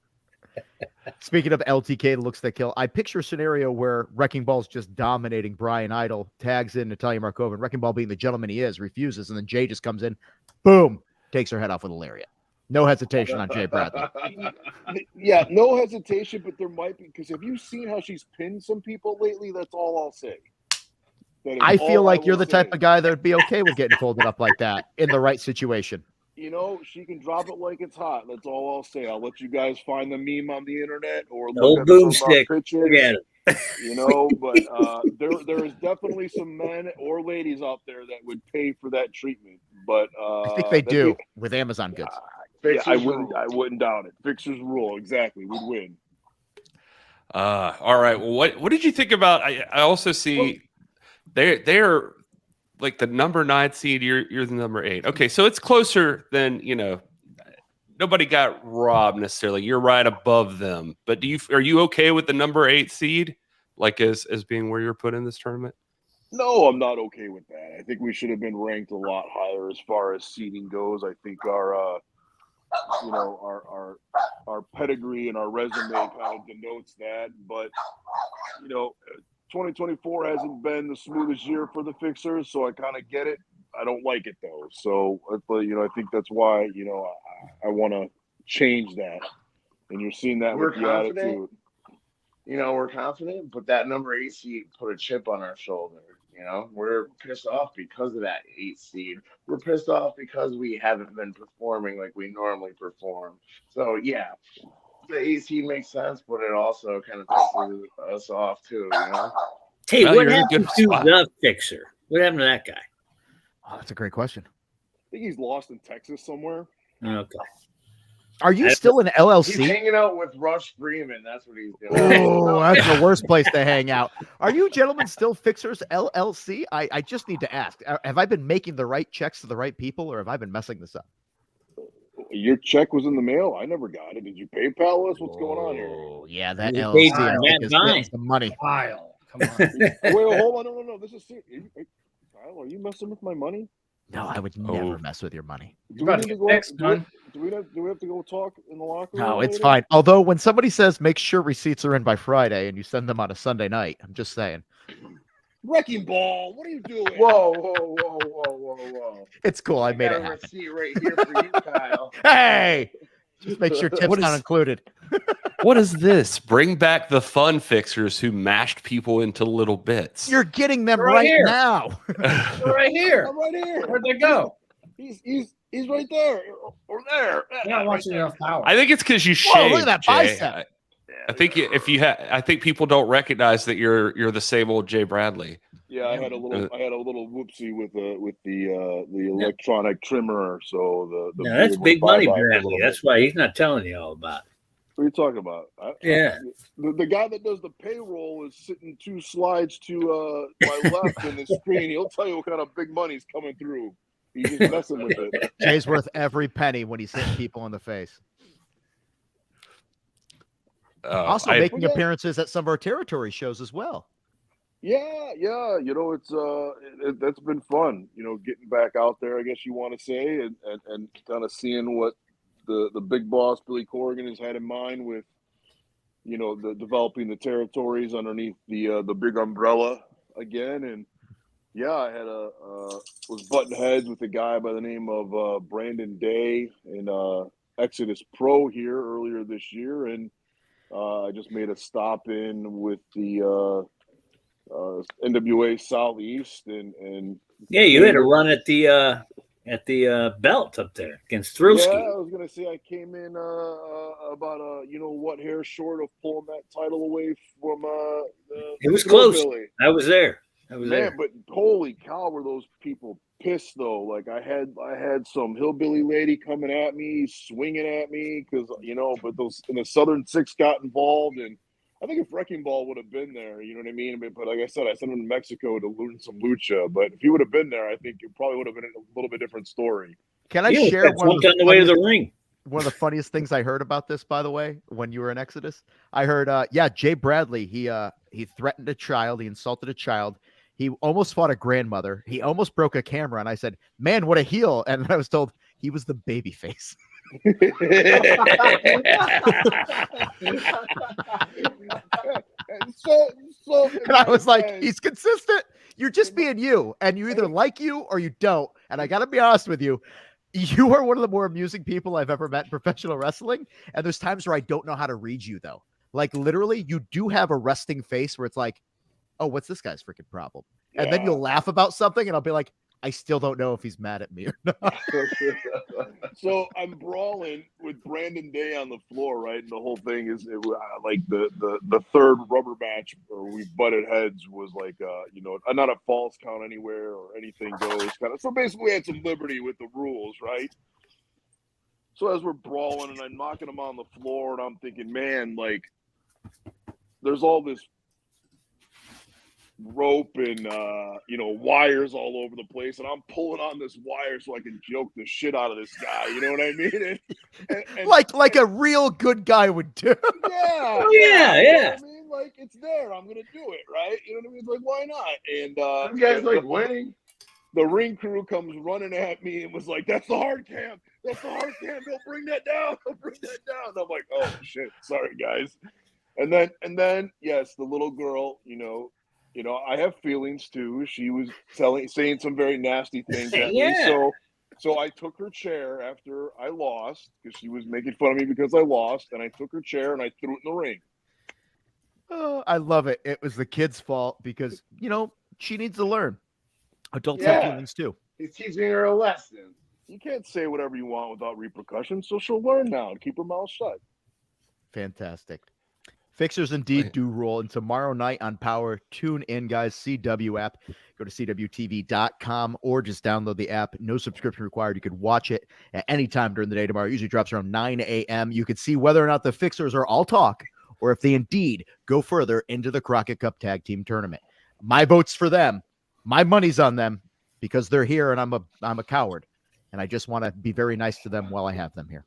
Speaking of LTK, looks that kill. I picture a scenario where Wrecking Ball's just dominating Brian Idol, tags in Natalia Markova, and Wrecking Ball, being the gentleman he is, refuses, and then Jay just comes in, boom, takes her head off with a lariat. No hesitation on Jay Bradley. Yeah, no hesitation, but there might be, because have you seen how she's pinned some people lately? That's all I'll say. I feel like you're the type of guy that would be okay with getting folded up like that in the right situation. She can drop it like it's hot. That's all I'll say. I'll let you guys find the meme on the internet or look at boomstick. Forget it. But there is definitely some men or ladies out there that would pay for that treatment. But I think they do with Amazon goods. Yeah, I wouldn't doubt it. Fixers rule, exactly. We'd win. All right. Well, what did you think about? I also see they're like the number 9 seed. You're the number 8. Okay, so it's closer than nobody got robbed necessarily. You're right above them. But are you okay with the number 8 seed, like as being where you're put in this tournament? No, I'm not okay with that. I think we should have been ranked a lot higher as far as seeding goes. I think our pedigree and our resume kind of denotes that. But 2024 hasn't been the smoothest year for the Fixers, so I kind of get it. I don't like it though. So, I think that's why I want to change that. And you're seeing that with the attitude. We're confident, but that number 8 seed put a chip on our shoulder. We're pissed off because of that 8 seed. We're pissed off because we haven't been performing like we normally perform. So yeah, the 8 seed makes sense, but it also kind of pisses us off too. Hey, what happened to the Fixer? What happened to that guy? Oh, that's a great question. I think he's lost in Texas somewhere. Okay. Are you still in LLC? He's hanging out with Rush Freeman. That's what he's doing. Oh, that's the worst place to hang out. Are you gentlemen still Fixers LLC? I just need to ask. Have I been making the right checks to the right people, or have I been messing this up? Your check was in the mail. I never got it. Did you PayPal us? What's going on here? Oh, yeah, that LLC is getting some money. Kyle, come on. Wait, hold on. No. This is serious. Kyle, are you messing with my money? No, I would never mess with your money. Do we have to go talk in the locker room? No, it's fine. Although when somebody says make sure receipts are in by Friday and you send them on a Sunday night, I'm just saying. Wrecking Ball, what are you doing? Whoa. It's cool. I made it happen. Receipt right here for you, Kyle. Hey, just make sure tips not included. What is this? Bring back the fun Fixers who mashed people into little bits. You're getting them right now. They're right here. I'm right here. Where'd they go? He's right there or there. You're not watching enough power. I think it's because you shaved. Look at that bicep. I think I think people don't recognize that you're the same old Jay Bradley. Yeah, I had a little whoopsie with the electronic trimmer. So that's big money, Bradley. That's why he's not telling you all about it. What are you talking about? The guy that does the payroll is sitting 2 slides to my left in the screen. He'll tell you what kind of big money's coming through. He's just messing with it. Jay's worth every penny when he's hitting people in the face. Also making appearances at some of our territory shows as well. Yeah. It's that's been fun. Getting back out there, I guess you want to say, and kind of seeing what the big boss Billy Corgan has had in mind with, the developing the territories underneath the big umbrella again. And yeah, I had was butting heads with a guy by the name of Brandon Day in Exodus Pro here earlier this year, and I just made a stop in with the NWA Southeast and yeah, you had a run at the belt up there against Thrilski. Yeah, I was gonna say I came in about what hair short of pulling that title away from it was close. Billy. I was there. Man, but holy cow, were those people pissed though? Like I had some hillbilly lady coming at me, swinging at me because but those in the Southern Six got involved, and I think if Wrecking Ball would have been there, you know what I mean. But like I said, I sent him to Mexico to learn some lucha. But if he would have been there, I think it probably would have been a little bit different story. Can I share one on the way to the ring? One of the funniest things I heard about this, by the way, when you were in Exodus, I heard, Jay Bradley, he threatened a child, he insulted a child. He almost fought a grandmother. He almost broke a camera. And I said, man, what a heel. And I was told he was the baby face. And I was like, he's consistent. You're just being you. And you either like you or you don't. And I got to be honest with you. You are one of the more amusing people I've ever met in professional wrestling. And there's times where I don't know how to read you, though. Like, literally, you do have a resting face where it's like, oh, what's this guy's freaking problem? And then you'll laugh about something, and I'll be like, I still don't know if he's mad at me or not. So I'm brawling with Brandon Day on the floor, right? And the whole thing is like the third rubber match where we butted heads was like, not a false count anywhere or anything goes kind of. So basically, we had some liberty with the rules, right? So as we're brawling and I'm knocking him on the floor, and I'm thinking, man, like, there's all this rope and wires all over the place, and I'm pulling on this wire so I can joke the shit out of this guy. You know what I mean? And like a real good guy would do. Yeah. Yeah. You know what I mean? Like, it's there. I'm gonna do it, right? You know what I mean? It's like, why not? And you guys like winning. The ring crew comes running at me and was like, "That's the hard cam. That's the hard cam. They'll bring that down. They'll bring that down." And I'm like, "Oh shit, sorry guys." And then yes, the little girl, I have feelings too. She was saying some very nasty things at me. So I took her chair after I lost because she was making fun of me because I lost, and I took her chair and I threw it in the ring. Oh, I love it. It was the kid's fault because she needs to learn. Adults have feelings too. He's teaching her a lesson. You can't say whatever you want without repercussions, so she'll learn now and keep her mouth shut. Fantastic. Fixers indeed do roll. And tomorrow night on Power, tune in, guys. CW app. Go to CWTV.com or just download the app. No subscription required. You could watch it at any time during the day tomorrow. It usually drops around 9 a.m. You could see whether or not the Fixers are all talk or if they indeed go further into the Crockett Cup Tag Team Tournament. My vote's for them. My money's on them because they're here and I'm a coward. And I just want to be very nice to them while I have them here.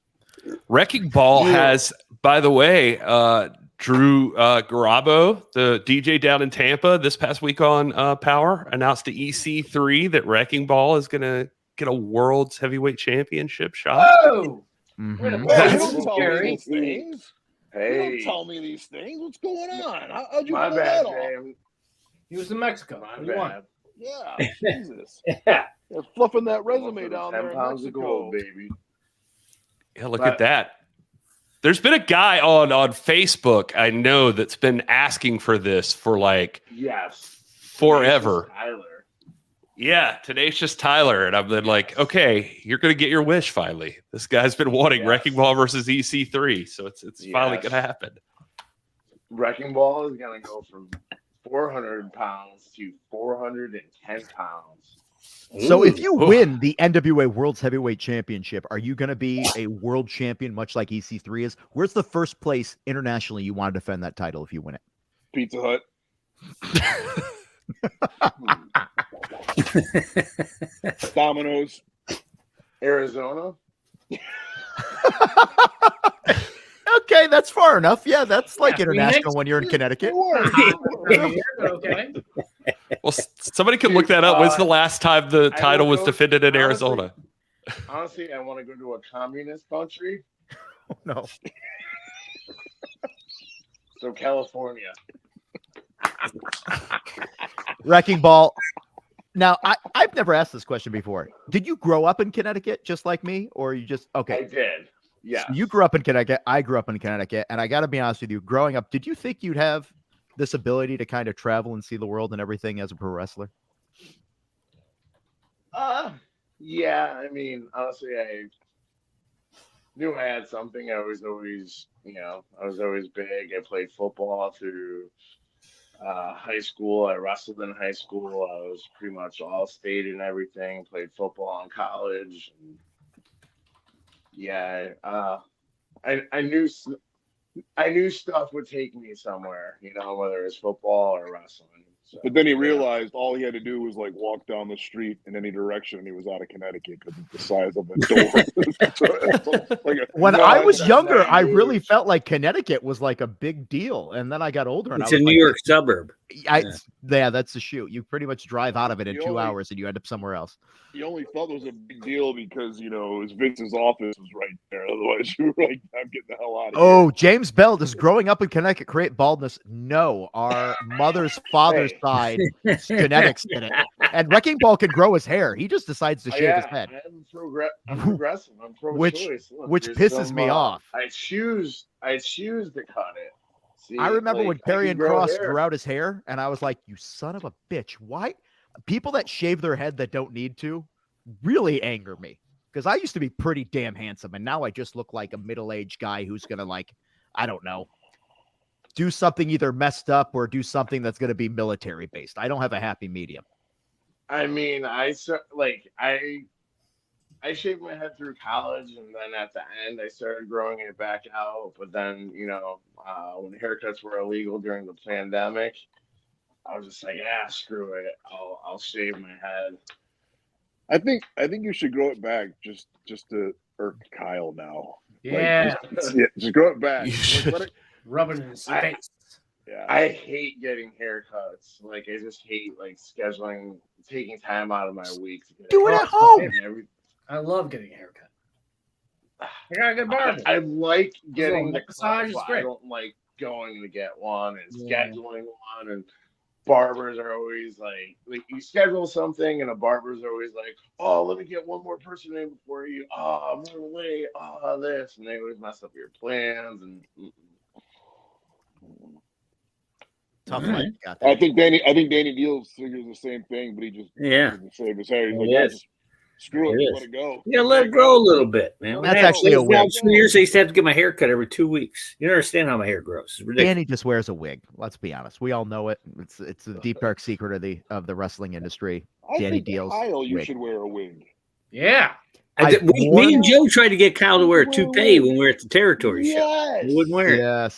Wrecking Ball has, by the way, Drew Garabo, the DJ down in Tampa this past week on Power, announced to EC3 that Wrecking Ball is going to get a World's Heavyweight Championship shot. Oh! Mm-hmm. You don't tell me these things. Hey. You don't tell me these things. What's going on? How'd you My pull bad, that off? Jay. He was in Mexico. My What do you want? bad. Yeah, Jesus. They're fluffing that resume down 10 there in pounds of Mexico. gold, baby. Yeah, look at that. There's been a guy on Facebook I know that's been asking for this for like forever. Tyler. Yeah, Tenacious Tyler. And I've been like, okay, you're going to get your wish finally. This guy's been wanting Wrecking Ball versus EC3. So it's finally going to happen. Wrecking Ball is going to go from 400 pounds to 410 pounds. So if you win the NWA World's Heavyweight Championship, are you going to be a world champion, much like EC3 is? Where's the first place internationally you want to defend that title if you win it? Pizza Hut. Domino's. Arizona. Okay, that's far enough. Yeah, that's like international when you're in Connecticut. Okay. Well, somebody can look that up. When's the last time the title was defended in Arizona? Honestly, I want to go to a communist country. Oh, no. So California. Wrecking Ball. Now, I've never asked this question before. Did you grow up in Connecticut just like me? Or you just, okay. I did. Yeah. So you grew up in Connecticut. I grew up in Connecticut. And I got to be honest with you, growing up, did you think you'd have this ability to kind of travel and see the world and everything as a pro wrestler? Yeah. I mean, honestly, I knew I had something. I was always big. I played football through high school. I wrestled in high school. I was pretty much all state and everything. Played football in college. And yeah, I knew stuff would take me somewhere, you know, whether it's football or wrestling. So, but then he realized all he had to do was like walk down the street in any direction, and he was out of Connecticut because it's the size of a door. When I was younger, I really felt like Connecticut was like a big deal, and then I got older. And It's I was a New like, York suburb. Yeah, that's the shoot. You pretty much drive out of it in 2 hours, and you end up somewhere else. You only felt it was a big deal because, you know, it was Vince's office was right there. Otherwise, you were like, I'm getting the hell out of here. Oh, James Bell, does growing up in Connecticut create baldness? No. Our mother's father's side, genetics did it. And Wrecking Ball can grow his hair. He just decides to shave his head. I'm progressive. I'm pro-choice. Which pisses me off. I choose to cut it. See, I remember when Perry Karrion Kross grew out his hair, and I was like, you son of a bitch. Why? People that shave their head that don't need to really anger me, because I used to be pretty damn handsome, and now I just look like a middle-aged guy who's going to, like, I don't know, do something either messed up or do something that's going to be military-based. I don't have a happy medium. I mean, I shaved my head through college, and then at the end, I started growing it back out. But then, you know, when haircuts were illegal during the pandemic, I was just like, screw it. I'll shave my head. I think you should grow it back just to irk Kyle now. Yeah. Just grow it back. Rub it in his face. Yeah. I hate getting haircuts. Like, I just hate taking time out of my week to get do it at home. I love getting a haircut. I got a good barber. I like getting the massage. I don't like going to get one and scheduling one, and barbers are always like you schedule something and a barber's always like, oh, let me get one more person in before you. Oh, I'm on the way. Oh, this, and they always mess up your plans and. Tough life. Got I think Danny Dealz figures the same thing, but he just doesn't shave his hair. He's like, just screw it, let it go. Yeah, let it grow a little bit, man. That's actually a wig. 2 years, I used to have to get my hair cut every 2 weeks. You don't understand how my hair grows. It's ridiculous. Danny just wears a wig. Let's be honest. We all know it. It's a deep dark secret of the wrestling industry. Danny Dealz. Kyle, you should wear a wig. Yeah. Me and Joe tried to get Kyle to wear a toupee when we were at the territory show. He wouldn't wear it.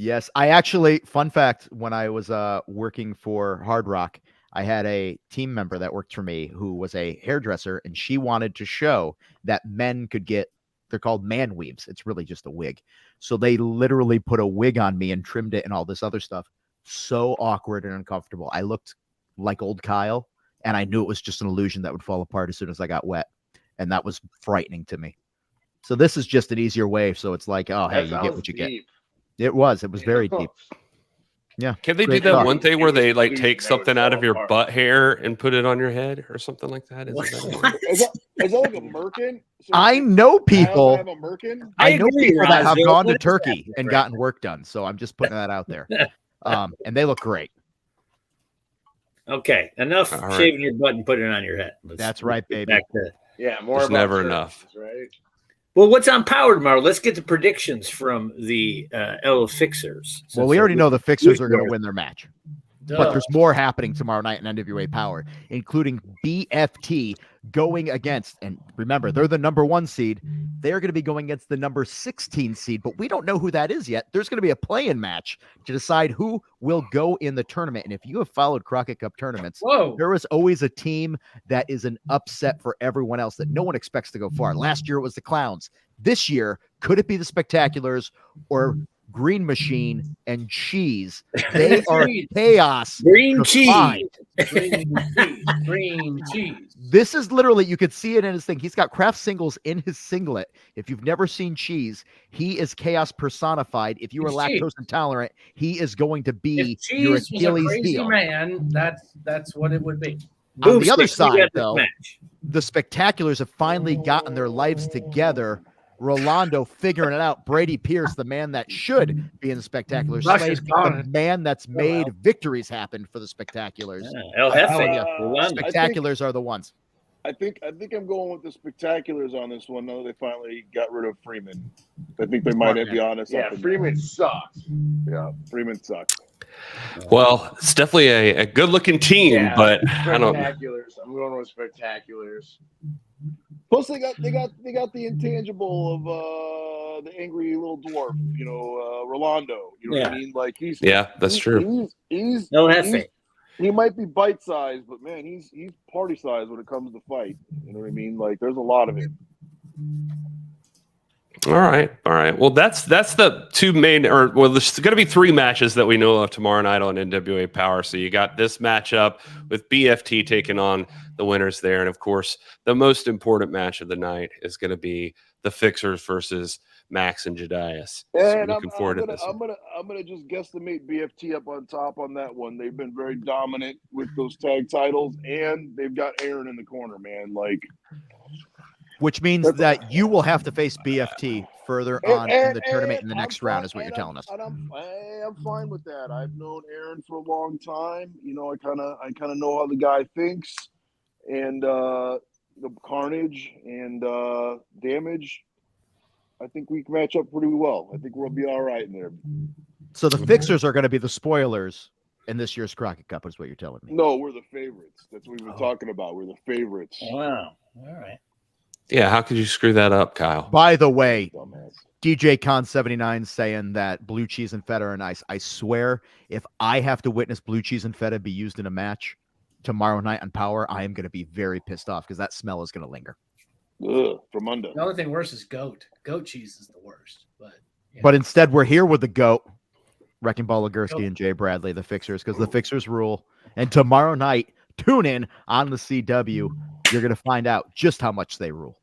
Yes. I actually, fun fact, when I was working for Hard Rock, I had a team member that worked for me who was a hairdresser, and she wanted to show that men could get, they're called man weaves. It's really just a wig. So they literally put a wig on me and trimmed it and all this other stuff. So awkward and uncomfortable. I looked like old Kyle, and I knew it was just an illusion that would fall apart as soon as I got wet. And that was frightening to me. So this is just an easier way. So it's like, oh, hey, you get what you get. It was very deep. Yeah. Can they do that one thing where they like take something out of your butt hair and put it on your head or something like that? Is that like a merkin? So I know people. Have a merkin? I know people that have gone to Turkey and gotten work done. So I'm just putting that out there. And they look great. Okay, enough shaving your butt and putting it on your head. That's right, baby. More. There's never enough. Right. Well, what's on Power tomorrow? Let's get the predictions from the FIXERS. Well, we already know the FIXERS are going to win their match. But there's more happening tomorrow night in NWA Power, including BFT going against, and remember, they're the number 1 seed. They're going to be going against the number 16 seed, but we don't know who that is yet. There's going to be a play-in match to decide who will go in the tournament. And if you have followed Crockett Cup tournaments, there is always a team that is an upset for everyone else that no one expects to go far. Last year it was the Clowns. This year, could it be the Spectaculars or Green Machine and Cheese? They are chaos. Green cheese. Green cheese. This is literally, you could see it in his thing. He's got Kraft singles in his singlet. If you've never seen Cheese, he is chaos personified. If you are lactose intolerant, he is going to be your Achilles heel. Man, that's what it would be. On the other side, though, the Spectaculars have finally gotten their lives together. Rolando figuring it out. Brady Pierce, the man that should be in the Spectaculars, the man that's made victories happen for the Spectaculars. Spectaculars are the ones. I think I'm going with the Spectaculars on this one. Now they finally got rid of Freeman. I think they might be honest. Yeah, Freeman sucks. Yeah, Freeman sucks. Well, it's definitely a good-looking team, but I don't. Spectaculars. I'm going with spectaculars. Plus, they got the intangible of the angry little dwarf, Rolando. You know what I mean? Like that's true. He might be bite sized, but man, he's party sized when it comes to fight. You know what I mean? Like there's a lot of it. All right. Well, that's the two main, there's going to be three matches that we know of tomorrow night on NWA Power. So you got this matchup with BFT taking on the winners there, and of course, the most important match of the night is going to be the Fixers versus Max and Jedias. And so looking forward to this. I'm gonna just guesstimate BFT up on top on that one. They've been very dominant with those tag titles, and they've got Aaron in the corner, man. Like. Which means that you will have to face BFT further on in the tournament in the next round, is what you're telling us. And I'm fine with that. I've known Aaron for a long time. I kind of know how the guy thinks, and the Carnage and Damage. I think we can match up pretty well. I think we'll be all right in there. So the Fixers are going to be the spoilers in this year's Crockett Cup, is what you're telling me. No, we're the favorites. That's what we've been talking about. We're the favorites. Wow. All right. Yeah, how could you screw that up, Kyle? By the way, DJ Con 79 saying that blue cheese and feta are nice. I swear, if I have to witness blue cheese and feta be used in a match tomorrow night on Power, I am going to be very pissed off because that smell is going to linger. Ugh, from under. The only thing worse is goat. Goat cheese is the worst. But instead, we're here with the GOAT, Wrecking Ball Legursky and Jay Bradley, the Fixers, because the Fixers rule. And tomorrow night, tune in on the CW. You're going to find out just how much they rule.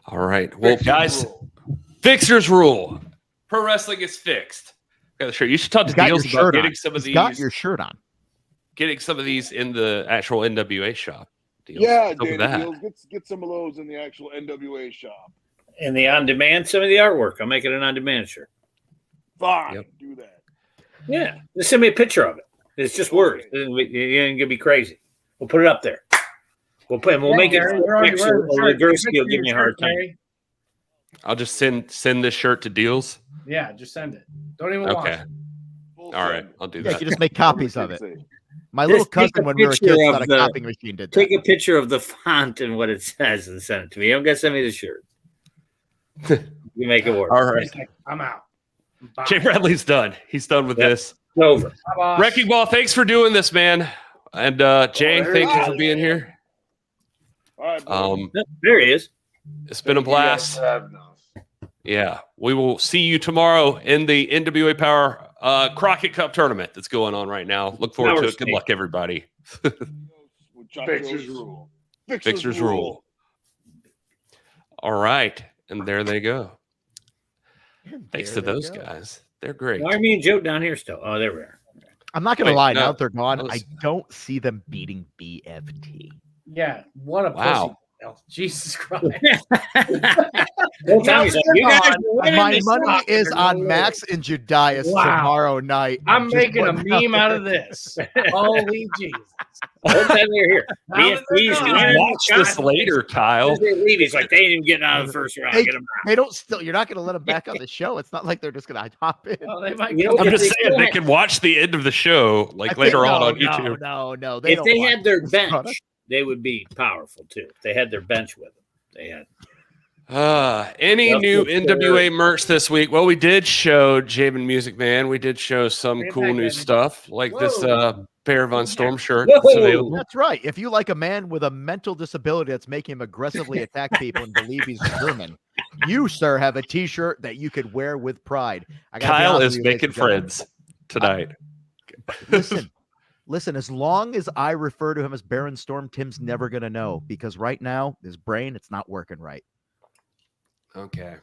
All right. Well, guys, Fixers rule. Pro wrestling is fixed. Got the shirt. You should talk to Dealz about getting some of these. Got your shirt on. Getting some of these in the actual NWA shop. Dealz. Yeah, Danny Dealz, get some of those in the actual NWA shop. And the on-demand, some of the artwork. I'll make it an on-demand shirt. Fine, do that. Yeah, just send me a picture of it. It's just words. You ain't gonna be crazy. We'll put it up there. We'll make it. Legursky will give me a hard time. I'll just send this shirt to Dealz. Yeah, just send it. Don't even watch it. All right, I'll do that. You just make copies of it. My little cousin, when we were kids, got a copying machine. Did that. Take a picture of the font and what it says and send it to me. You don't got to send me the shirt. You make it work. All right, I'm out. Bye. Jay Bradley's done. He's done with this. It's over. Wrecking Ball, thanks for doing this, man. And Jay, thank you for being here. All right, there he is. It's been a blast. Yeah, we will see you tomorrow in the NWA Power Crockett Cup tournament that's going on right now. Look forward to it. Good luck, everybody. Fixers rule. Fixers rule. All right, and there they go. Thanks to those guys. They're great. Why are me and Joe down here still? Oh, there we are. I'm not going to lie. Now that they're gone, I don't see them beating BFT. Yeah, what a pussy. Oh, Jesus Christ. My money is on Max and Jedias tomorrow night. I'm making a meme out of this. Holy Jesus. Here. Watch this later, Kyle. He's like, they ain't even getting out of the first round. They don't still. You're not going to let them back on the show. It's not like they're just going to hop in. Well, they might I'm just saying they can watch the end of the show later on YouTube. No. If they had their bench, they would be powerful too. If they had their bench with them. They had. Any new NWA merch this week? Well, we did show Jamin Music Man. We did show some cool new stuff like this Bear Von Storm shirt. That's right. If you like a man with a mental disability that's making him aggressively attack people and believe he's German, you, sir, have a T-shirt that you could wear with pride. Kyle is making friends tonight. Listen, as long as I refer to him as Baron Storm, Tim's never going to know because right now, his brain, it's not working right. Okay.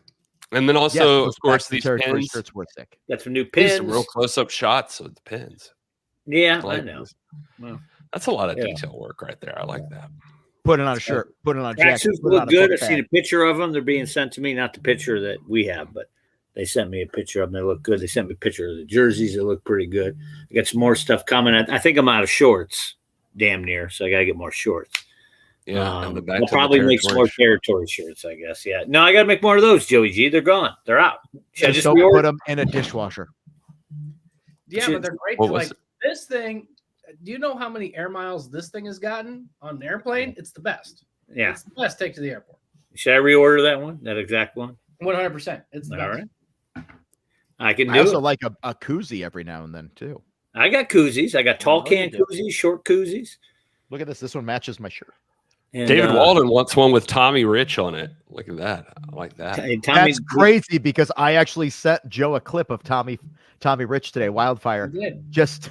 And then also, of course, these pins. Got some new pins. Some real close-up shots with the pins. Yeah, I know. Well, that's a lot of detail work right there. I like that. Put it on a shirt. Put it on a jacket. Look good. I've seen a picture of them. They're being sent to me. Not the picture that we have, but they sent me a picture of them. They look good. They sent me a picture of the jerseys. They look pretty good. I got some more stuff coming. I think I'm out of shorts, damn near. So I got to get more shorts. Yeah, I'll probably make some more territory shirts, I guess. Yeah. No, I got to make more of those, Joey G. They're gone. They're out. Just don't put them in a dishwasher. Yeah, but they're great. What Like was it? this thing. Do you know how many air miles this thing has gotten on an airplane? It's the best. Yeah. It's the best take to the airport. Should I reorder that one? That exact one? 100%. It's the All best. right. I can do I also it. like a koozie every now and then too. I got koozies. I got tall can you do. koozies, short koozies. Look at this. This one matches my shirt. And, David Walden wants one with Tommy Rich on it. Look at that. I like that. That's crazy because I actually sent Joe a clip of Tommy Rich today, Wildfire. Just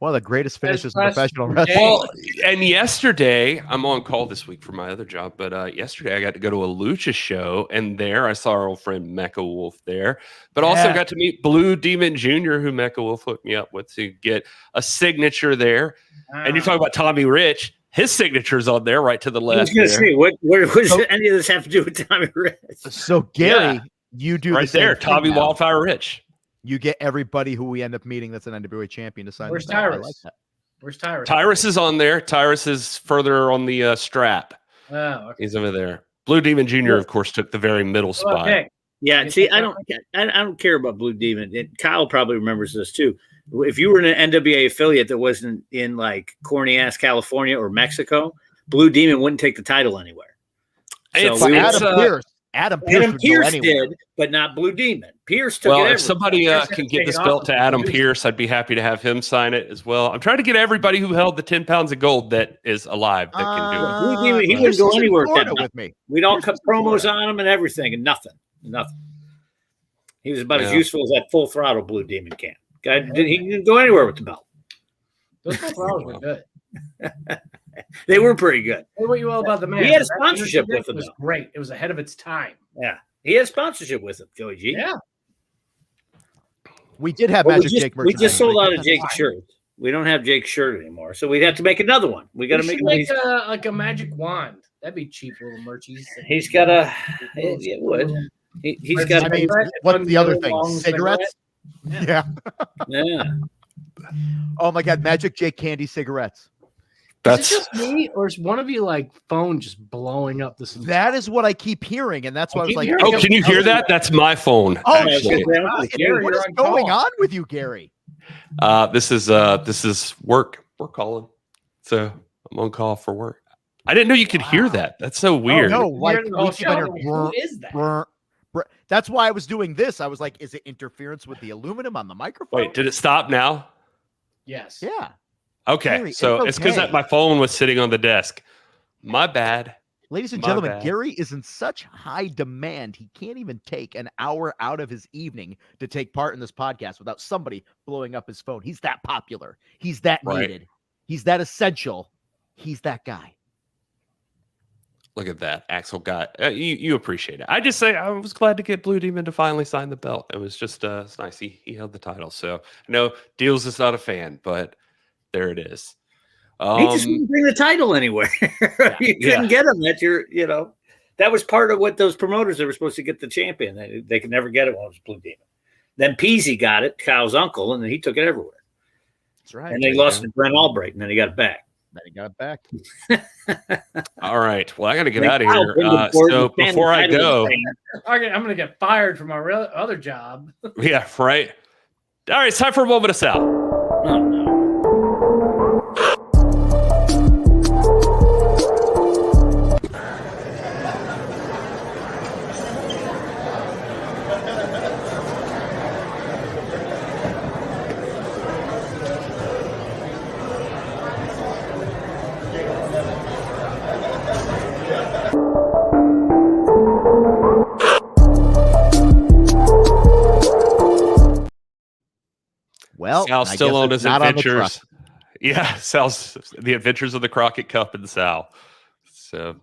one of the greatest finishes in professional wrestling. Well, and yesterday, I'm on call this week for my other job, but yesterday I got to go to a Lucha show, and there I saw our old friend Mecha Wolf there, but also got to meet Blue Demon Jr., who Mecha Wolf hooked me up with to get a signature there. And you're talking about Tommy Rich. His signature's on there, right to the left. I was going to say, what does any of this have to do with Tommy Rich? So Gary, you do right the same there, thing Tommy now. Wildfire Rich. You get everybody who we end up meeting that's an NWA champion to sign. Where's the belt. I Tyrus? like that. Where's Tyrus? Tyrus is on there. Tyrus is further on the strap. Oh, okay. He's over there. Blue Demon Jr., of course, took the very middle spot. Okay. Yeah, see, I don't care about Blue Demon. Kyle probably remembers this too. If you were in an NWA affiliate that wasn't in like corny ass California or Mexico, Blue Demon wouldn't take the title anywhere. Adam Pierce did, but not Blue Demon. Pierce took it. If somebody can get this belt to Adam Pierce, I'd be happy to have him sign it as well. I'm trying to get everybody who held the 10 pounds of gold that is alive that can do it. Blue Demon, he wouldn't go anywhere with that. With me. We'd all cut promos on him and everything, and nothing. He was about as useful as that full throttle Blue Demon can. He didn't go anywhere with the belt. Those throws were good. They were pretty good. Say what you will about the man. He had a sponsorship with him. It was great. It was ahead of its time. Yeah. He had a sponsorship with him, Joey G. Yeah. We did have Magic Jake We just merchandise. sold out of Jake's shirt. We don't have Jake's shirt anymore, so we'd have to make another one. We got to make like a magic wand. That'd be cheap little merchies. He's got a. It would. He's got. I mean, what's the other thing? Cigarettes? Yeah. Yeah. Oh my God, Magic Jake candy cigarettes. Is it just me, or is one of you like phone just blowing up this? That is what I keep hearing, and that's why I was like, "Oh, can you hear that? That's my phone." Oh, actually. Gary, what is going on with you, Gary? This is work. We're calling, so I'm on call for work. I didn't know you could hear that. That's so weird. Oh, no, like Who is that? That's why I was doing this. I was like, is it interference with the aluminum on the microphone? Wait, did it stop now? Yes. Yeah. Okay, Gary, so it's because okay. my phone was sitting on the desk. My bad. Ladies and gentlemen, Gary is in such high demand, he can't even take an hour out of his evening to take part in this podcast without somebody blowing up his phone. He's that popular. He's that needed. He's that essential. He's that guy. Look at that, Axel got you appreciate it. I just say I was glad to get Blue Demon to finally sign the belt. It was just it's nice. He held the title. So no, Dealz is not a fan, but there it is. He just wouldn't bring the title anywhere. You couldn't get him at your, that was part of what those promoters, they were supposed to get the champion. They could never get it when it was Blue Demon. Then Peasy got it, Kyle's uncle, and then he took it everywhere. That's right. And they lost to Brent Albright, and then he got it back. All right. Well, I got to get out of here. So before I go, I'm going to get fired from my other job. Yeah, right. All right, it's time for a moment of Sal. Oh, no. Well, Sal's still on his adventures. Yeah, Sal's the adventures of the Crockett Cup and Sal. So,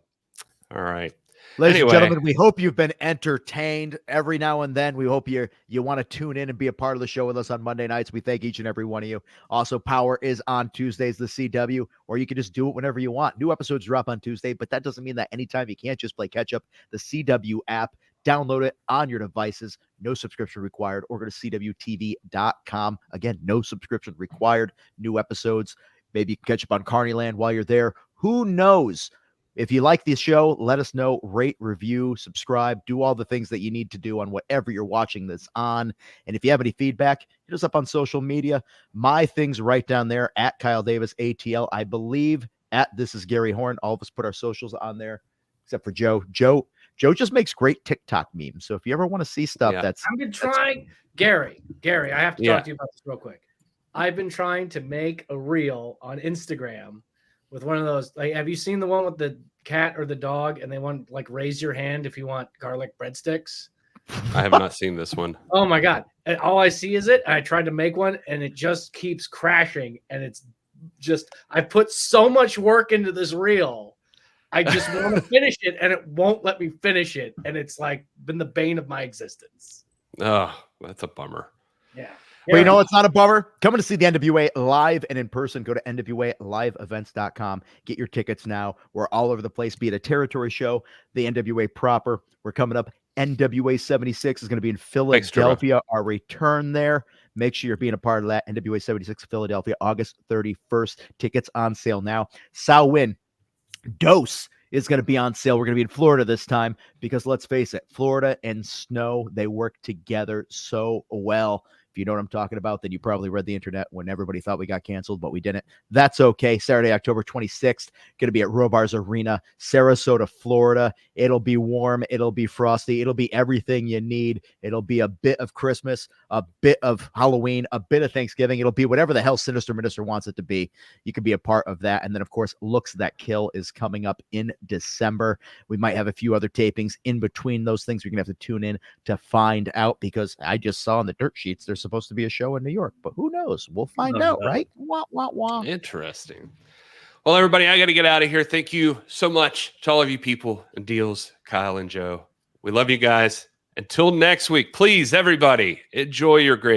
all right. Ladies and gentlemen, we hope you've been entertained every now and then. We hope you want to tune in and be a part of the show with us on Monday nights. We thank each and every one of you. Also, Power is on Tuesdays, the CW, or you can just do it whenever you want. New episodes drop on Tuesday, but that doesn't mean that anytime you can't just play catch up. The CW app, download it on your devices. No subscription required, or go to cwtv.com. Again, no subscription required. New episodes. Maybe you can catch up on Carneyland while you're there. Who knows if you like the show, let us know, rate, review, subscribe, do all the things that you need to do on whatever you're watching this on. And if you have any feedback, hit us up on social media. My thing's right down there at Kyle Davis ATL. I believe at This Is Gary Horne. All of us put our socials on there, except for Joe. Joe just makes great TikTok memes. So if you ever want to see stuff I've been trying, Gary, I have to talk to you about this real quick. I've been trying to make a reel on Instagram with one of those. Like, have you seen the one with the cat or the dog, and they want like raise your hand if you want garlic breadsticks? I have not seen this one. Oh my god! And all I see is it. I tried to make one, and it just keeps crashing. And it's just I put so much work into this reel. I just want to finish it, and it won't let me finish it. And it's like been the bane of my existence. Oh, that's a bummer. Yeah. But you know, it's not a bummer. Coming to see the NWA live and in person, go to NWALiveEvents.com. Get your tickets now. We're all over the place, be it a territory show, the NWA proper. We're coming up. NWA 76 is going to be in Philadelphia. Our return there. Make sure you're being a part of that. NWA 76 Philadelphia, August 31st. Tickets on sale now. Samhain Dose is going to be on sale. We're going to be in Florida this time because let's face it, Florida and snow, they work together so well. If you know what I'm talking about, then you probably read the internet when everybody thought we got canceled, but we didn't. That's okay. Saturday, October 26th, going to be at Robar's Arena, Sarasota, Florida. It'll be warm. It'll be frosty. It'll be everything you need. It'll be a bit of Christmas, a bit of Halloween, a bit of Thanksgiving. It'll be whatever the hell Sinister Minister wants it to be. You can be a part of that. And then, of course, Looks That Kill is coming up in December. We might have a few other tapings in between those things. We're going to have to tune in to find out because I just saw on the dirt sheets there's supposed to be a show in New York, but who knows? We'll find out, right? Wah, wah, wah. Interesting. Well, everybody, I got to get out of here. Thank you so much to all of you people and Dealz, Kyle and Joe. We love you guys. Until next week, please, everybody, enjoy your gravy.